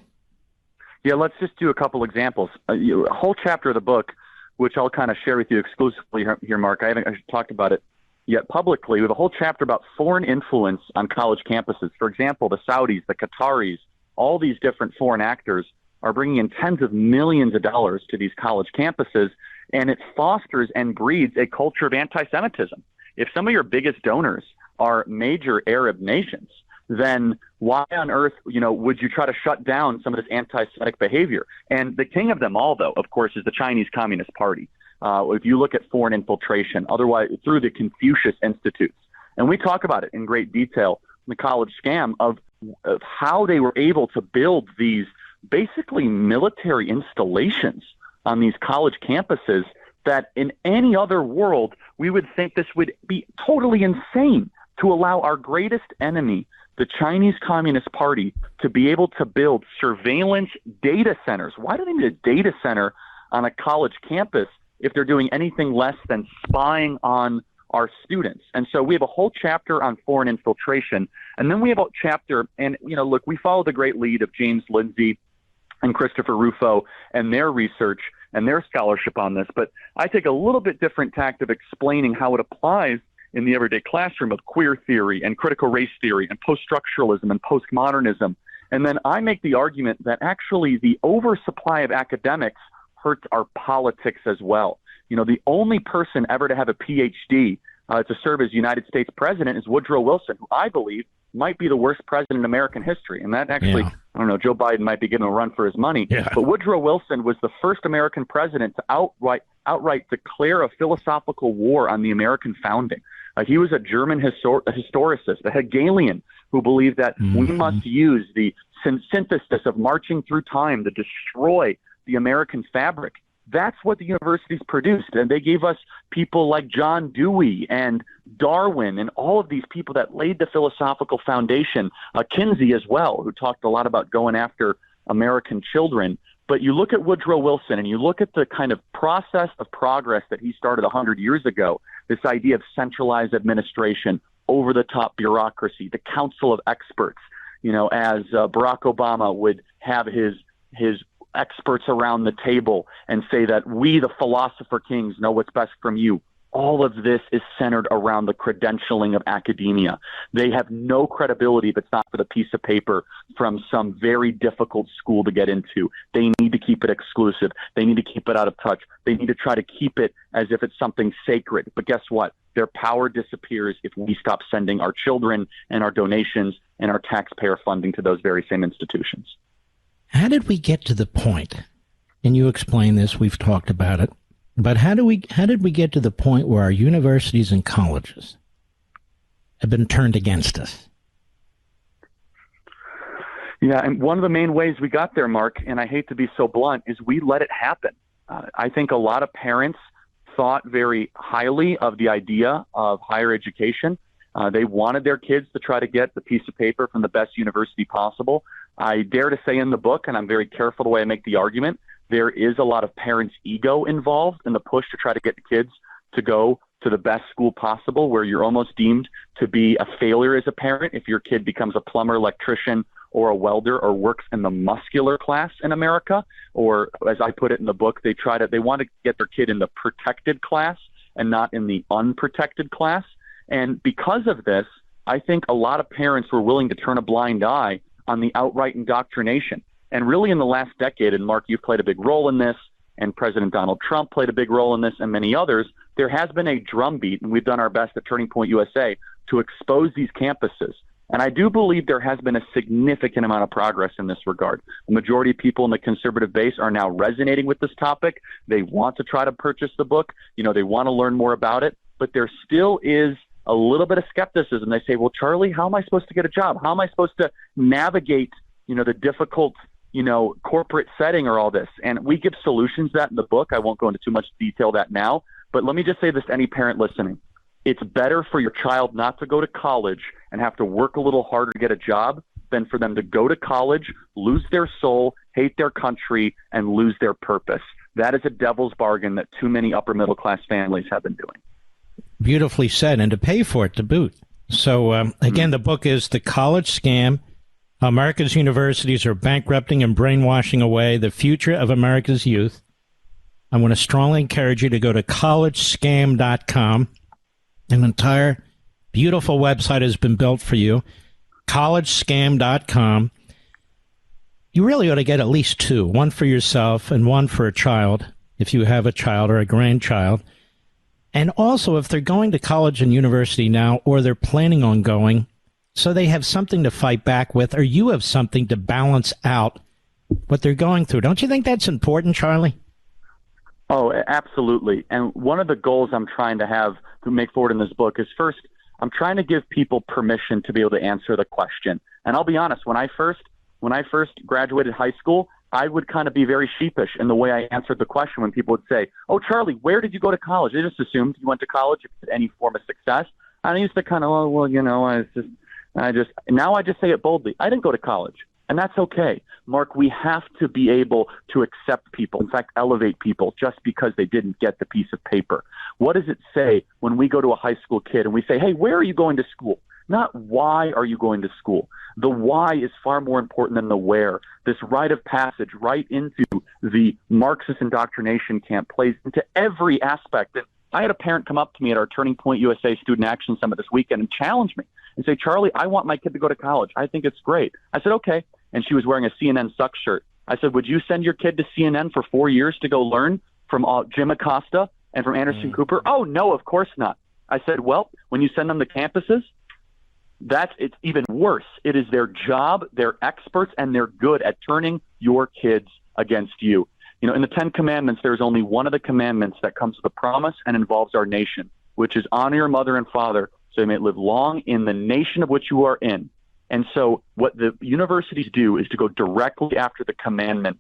Yeah, let's just do a couple examples. A whole chapter of the book, which I'll kind of share with you exclusively here, Mark. I haven't talked about it yet publicly. We have a whole chapter about foreign influence on college campuses. For example, the Saudis, the Qataris, all these different foreign actors are bringing in tens of millions of dollars to these college campuses, and it fosters and breeds a culture of anti-Semitism. If some of your biggest donors are major Arab nations, then why on earth, would you try to shut down some of this anti-Semitic behavior? And the king of them all, though, of course, is the Chinese Communist Party. If you look at foreign infiltration, otherwise through the Confucius Institutes, and we talk about it in great detail in The College Scam of how they were able to build these basically military installations on these college campuses that in any other world, we would think this would be totally insane to allow our greatest enemy, the Chinese Communist Party, to be able to build surveillance data centers. Why do they need a data center on a college campus if they're doing anything less than spying on our students? And so we have a whole chapter on foreign infiltration. And then we have a chapter, and, look, we follow the great lead of James Lindsay and Christopher Rufo and their research and their scholarship on this. But I take a little bit different tact of explaining how it applies in the everyday classroom of queer theory and critical race theory and post-structuralism and postmodernism. And then I make the argument that actually the oversupply of academics hurts our politics as well. The only person ever to have a PhD to serve as United States president is Woodrow Wilson, who I believe might be the worst president in American history. And that actually, I don't know, Joe Biden might be giving him a run for his money. Yeah. But Woodrow Wilson was the first American president to outright declare a philosophical war on the American founding. He was a German historicist, a Hegelian, who believed that we must use the synthesis of marching through time to destroy the American fabric. That's what the universities produced. And they gave us people like John Dewey and Darwin and all of these people that laid the philosophical foundation. Kinsey as well, who talked a lot about going after American children. But you look at Woodrow Wilson and you look at the kind of process of progress that he started 100 years ago, this idea of centralized administration, over-the-top bureaucracy, the council of experts, as Barack Obama would have his experts around the table and say that we, the philosopher kings, know what's best from you. All of this is centered around the credentialing of academia. They have no credibility if it's not for the piece of paper from some very difficult school to get into. They need to keep it exclusive. They need to keep it out of touch. They need to try to keep it as if it's something sacred. But guess what? Their power disappears if we stop sending our children and our donations and our taxpayer funding to those very same institutions. How did we get to the point, and you explain this, we've talked about it, but how did we get to the point where our universities and colleges have been turned against us? Yeah, and one of the main ways we got there, Mark, and I hate to be so blunt, is we let it happen. I think a lot of parents thought very highly of the idea of higher education. They wanted their kids to try to get the piece of paper from the best university possible. I dare to say in the book, and I'm very careful the way I make the argument, there is a lot of parents' ego involved in the push to try to get the kids to go to the best school possible, where you're almost deemed to be a failure as a parent if your kid becomes a plumber, electrician, or a welder, or works in the muscular class in America. Or as I put it in the book, they want to get their kid in the protected class and not in the unprotected class. And because of this, I think a lot of parents were willing to turn a blind eye on the outright indoctrination. And really in the last decade, and Mark, you've played a big role in this, and President Donald Trump played a big role in this, and many others, there has been a drumbeat, and we've done our best at Turning Point USA to expose these campuses. And I do believe there has been a significant amount of progress in this regard. The majority of people in the conservative base are now resonating with this topic. They want to try to purchase the book. They want to learn more about it. But there still is a little bit of skepticism. They say, well, Charlie, how am I supposed to get a job? How am I supposed to navigate, the difficult, corporate setting or all this? And we give solutions to that in the book. I won't go into too much detail that now. But let me just say this to any parent listening. It's better for your child not to go to college and have to work a little harder to get a job than for them to go to college, lose their soul, hate their country, and lose their purpose. That is a devil's bargain that too many upper middle class families have been doing. Beautifully said, and to pay for it to boot. So, again, the book is The College Scam. America's universities are bankrupting and brainwashing away the future of America's youth. I want to strongly encourage you to go to collegescam.com. An entire beautiful website has been built for you, collegescam.com. You really ought to get at least two, one for yourself and one for a child, if you have a child or a grandchild. And also, if they're going to college and university now, or they're planning on going, so they have something to fight back with, or you have something to balance out what they're going through. Don't you think that's important, Charlie? Oh, absolutely. And one of the goals I'm trying to make forward in this book is, first, I'm trying to give people permission to be able to answer the question. And I'll be honest, when I first graduated high school, I would kind of be very sheepish in the way I answered the question when people would say, oh, Charlie, where did you go to college? They just assumed you went to college if you had any form of success. And I used to kind of, now I just say it boldly. I didn't go to college. And that's okay. Mark, we have to be able to accept people, in fact, elevate people just because they didn't get the piece of paper. What does it say when we go to a high school kid and we say, hey, where are you going to school? Not why are you going to school? The why is far more important than the where. This rite of passage right into the Marxist indoctrination camp plays into every aspect. And I had a parent come up to me at our Turning Point USA Student Action Summit this weekend and challenge me and say, Charlie, I want my kid to go to college. I think it's great. I said, okay. And she was wearing a CNN Sucks shirt. I said, would you send your kid to CNN for 4 years to go learn from Jim Acosta and from Anderson Cooper? Oh, no, of course not. I said, well, when you send them to campuses, it's even worse. It is their job, they're experts, and they're good at turning your kids against you. In the 10 Commandments, there's only one of the commandments that comes with a promise and involves our nation, which is honor your mother and father so you may live long in the nation of which you are in. And so what the universities do is to go directly after the commandment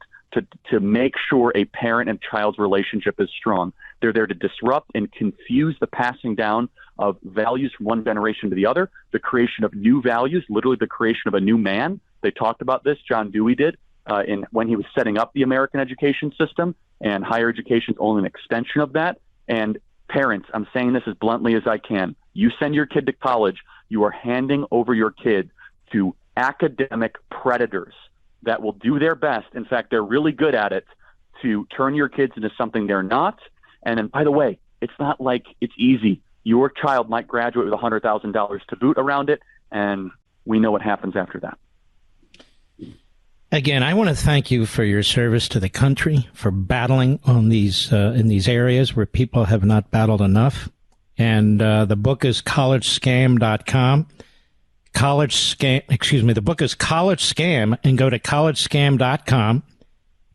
to make sure a parent and child's relationship is strong. They're there to disrupt and confuse the passing down of values from one generation to the other, the creation of new values, literally the creation of a new man. They talked about this, John Dewey did, when he was setting up the American education system, and higher education is only an extension of that. And parents, I'm saying this as bluntly as I can. You send your kid to college, you are handing over your kid to academic predators that will do their best. In fact, they're really good at it to turn your kids into something they're not. And then, by the way, it's not like it's easy. Your child might graduate with $100,000 to boot around it, and we know what happens after that. Again, I want to thank you for your service to the country, for battling on these in these areas where people have not battled enough. And the book is collegescam.com. The book is College Scam, and go to collegescam.com.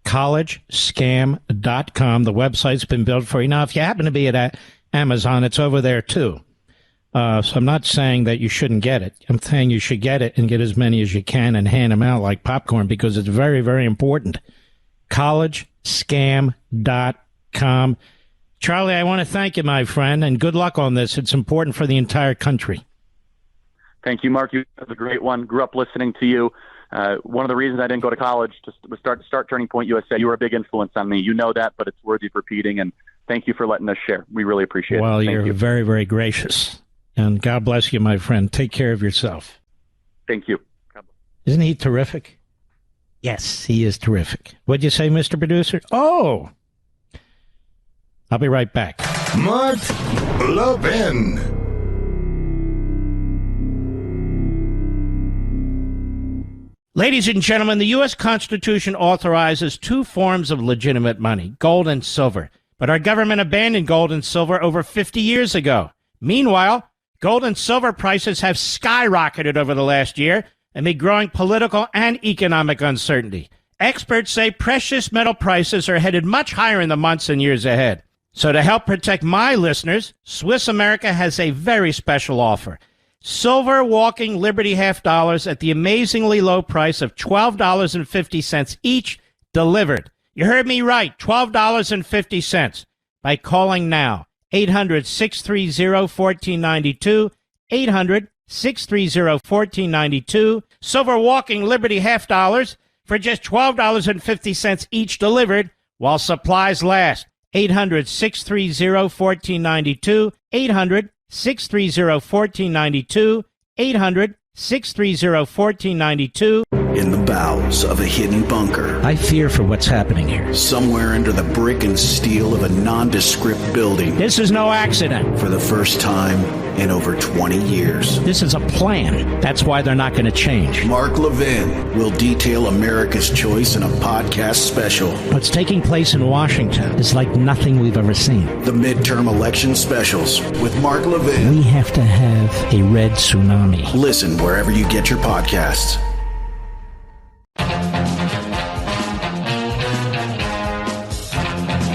collegescam.com. The website's been built for you. Now, if you happen to be at Amazon, it's over there too. So I'm not saying that you shouldn't get it. I'm saying you should get it and get as many as you can and hand them out like popcorn, because it's very, very important. collegescam.com. Charlie, I want to thank you, my friend, and good luck on this. It's important for the entire country. Thank you, Mark. You was a great one. Grew up listening to you. One of the reasons I didn't go to college was start Turning Point USA. You were a big influence on me. You know that, but it's worthy of repeating. And thank you for letting us share. We really appreciate it. Well, Thank you're you. very, very gracious. And God bless you, my friend. Take care of yourself. Thank you. Isn't he terrific? Yes, he is terrific. What'd you say, Mr. Producer? Oh! I'll be right back. Mark Levin. Ladies and gentlemen, the U.S. Constitution authorizes two forms of legitimate money, gold and silver. But our government abandoned gold and silver over 50 years ago. Meanwhile, gold and silver prices have skyrocketed over the last year amid growing political and economic uncertainty. Experts say precious metal prices are headed much higher in the months and years ahead. So to help protect my listeners, Swiss America has a very special offer. Silver walking Liberty half dollars at the amazingly low price of $12.50 each, delivered. You heard me right, $12.50 by calling now. 800-630-1492, 800-630-1492. Silver walking Liberty half dollars for just $12.50 each, delivered while supplies last. 800-630-1492, 800-630-1492, 800-630-1492. In the bowels of a hidden bunker, I fear for what's happening here. Somewhere under the brick and steel of a nondescript building. This is no accident. For the first time in over 20 years. This is a plan. That's why they're not going to change. Mark Levin will detail America's choice in a podcast special. What's taking place in Washington is like nothing we've ever seen. The midterm election specials with Mark Levin. We have to have a red tsunami. Listen wherever you get your podcasts.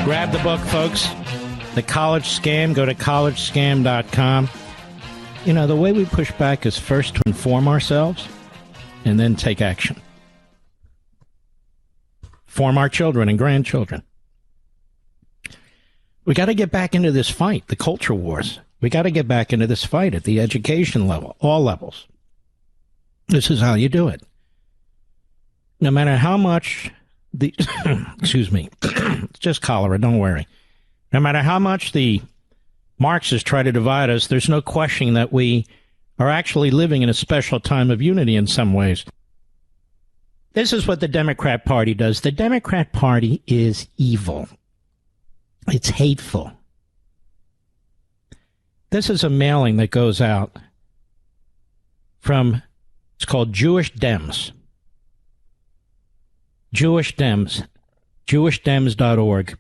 Grab the book, folks. The College Scam. Go to collegescam.com. You know, the way we push back is first to inform ourselves and then take action. Form our children and grandchildren. We got to get back into this fight, the culture wars. We got to get back into this fight at the education level, all levels. This is how you do it. No matter how much the excuse me, it's just cholera, don't worry. No matter how much the Marxists try to divide us, there's no questioning that we are actually living in a special time of unity in some ways. This is what the Democrat Party does. The Democrat Party is evil. It's hateful. This is a mailing that goes out from, it's called Jewish Dems. Jewish Dems, jewishdems.org.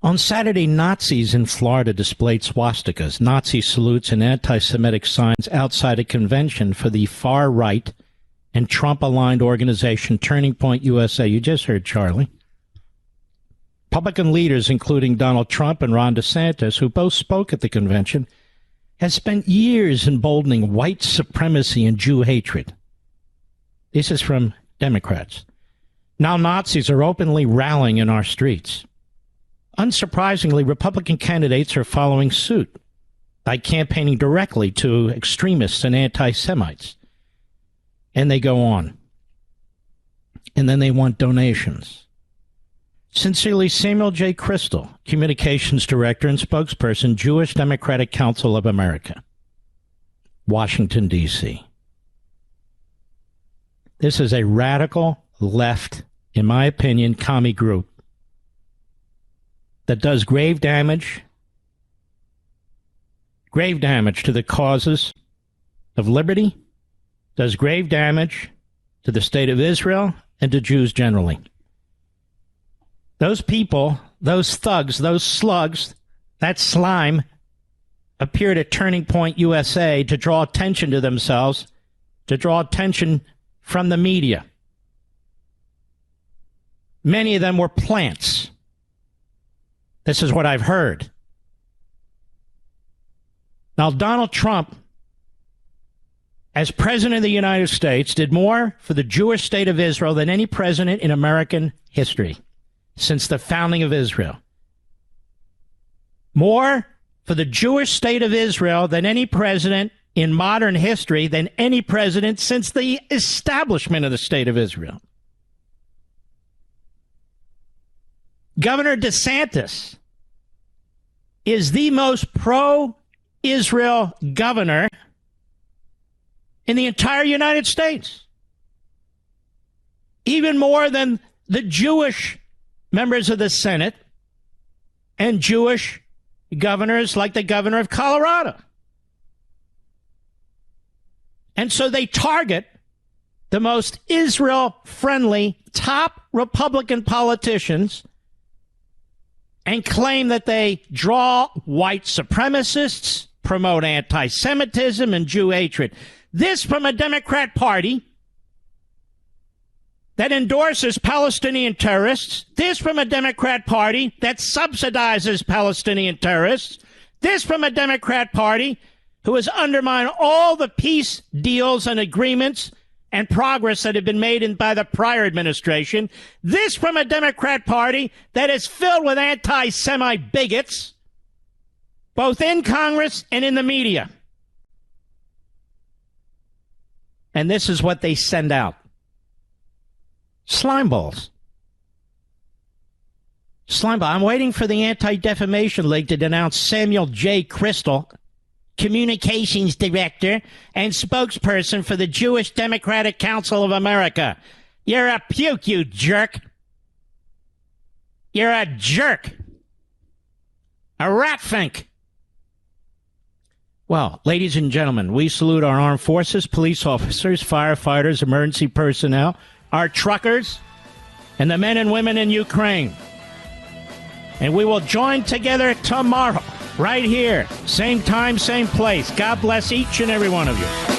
On Saturday, Nazis in Florida displayed swastikas, Nazi salutes, and anti-Semitic signs outside a convention for the far-right and Trump-aligned organization Turning Point USA. You just heard Charlie. Republican leaders, including Donald Trump and Ron DeSantis, who both spoke at the convention, have spent years emboldening white supremacy and Jew hatred. This is from Democrats. Now Nazis are openly rallying in our streets. Unsurprisingly, Republican candidates are following suit by campaigning directly to extremists and anti-Semites. And they go on. And then they want donations. Sincerely, Samuel J. Crystal, Communications Director and Spokesperson, Jewish Democratic Council of America, Washington, D.C. This is a radical left, in my opinion, commie group that does grave damage to the causes of liberty, does grave damage to the state of Israel and to Jews generally. Those people, those thugs, those slugs, that slime appeared at Turning Point USA to draw attention to themselves, to draw attention from the media. Many of them were plants. This is what I've heard. Now, Donald Trump, as president of the United States, did more for the Jewish state of Israel than any president in American history since the founding of Israel. More for the Jewish state of Israel than any president in modern history, than any president since the establishment of the state of Israel. Governor DeSantis is the most pro-Israel governor in the entire United States. Even more than the Jewish members of the Senate and Jewish governors like the governor of Colorado. And so they target the most Israel-friendly top Republican politicians and claim that they draw white supremacists, promote anti-Semitism and Jew hatred. This from a Democrat Party that endorses Palestinian terrorists. This from a Democrat Party that subsidizes Palestinian terrorists. This from a Democrat Party who has undermined all the peace deals and agreements and progress that have been made by the prior administration. This from a Democrat Party that is filled with anti-Semite bigots, both in Congress and in the media. And this is what they send out. Slime balls. Slime ball. I'm waiting for the Anti-Defamation League to denounce Samuel J. Crystal, Communications Director and spokesperson for the Jewish Democratic Council of America. You're a puke, you jerk. You're a jerk. A ratfink. Well, ladies and gentlemen, we salute our armed forces, police officers, firefighters, emergency personnel, our truckers, and the men and women in Ukraine. And we will join together tomorrow, right here, same time, same place. God bless each and every one of you.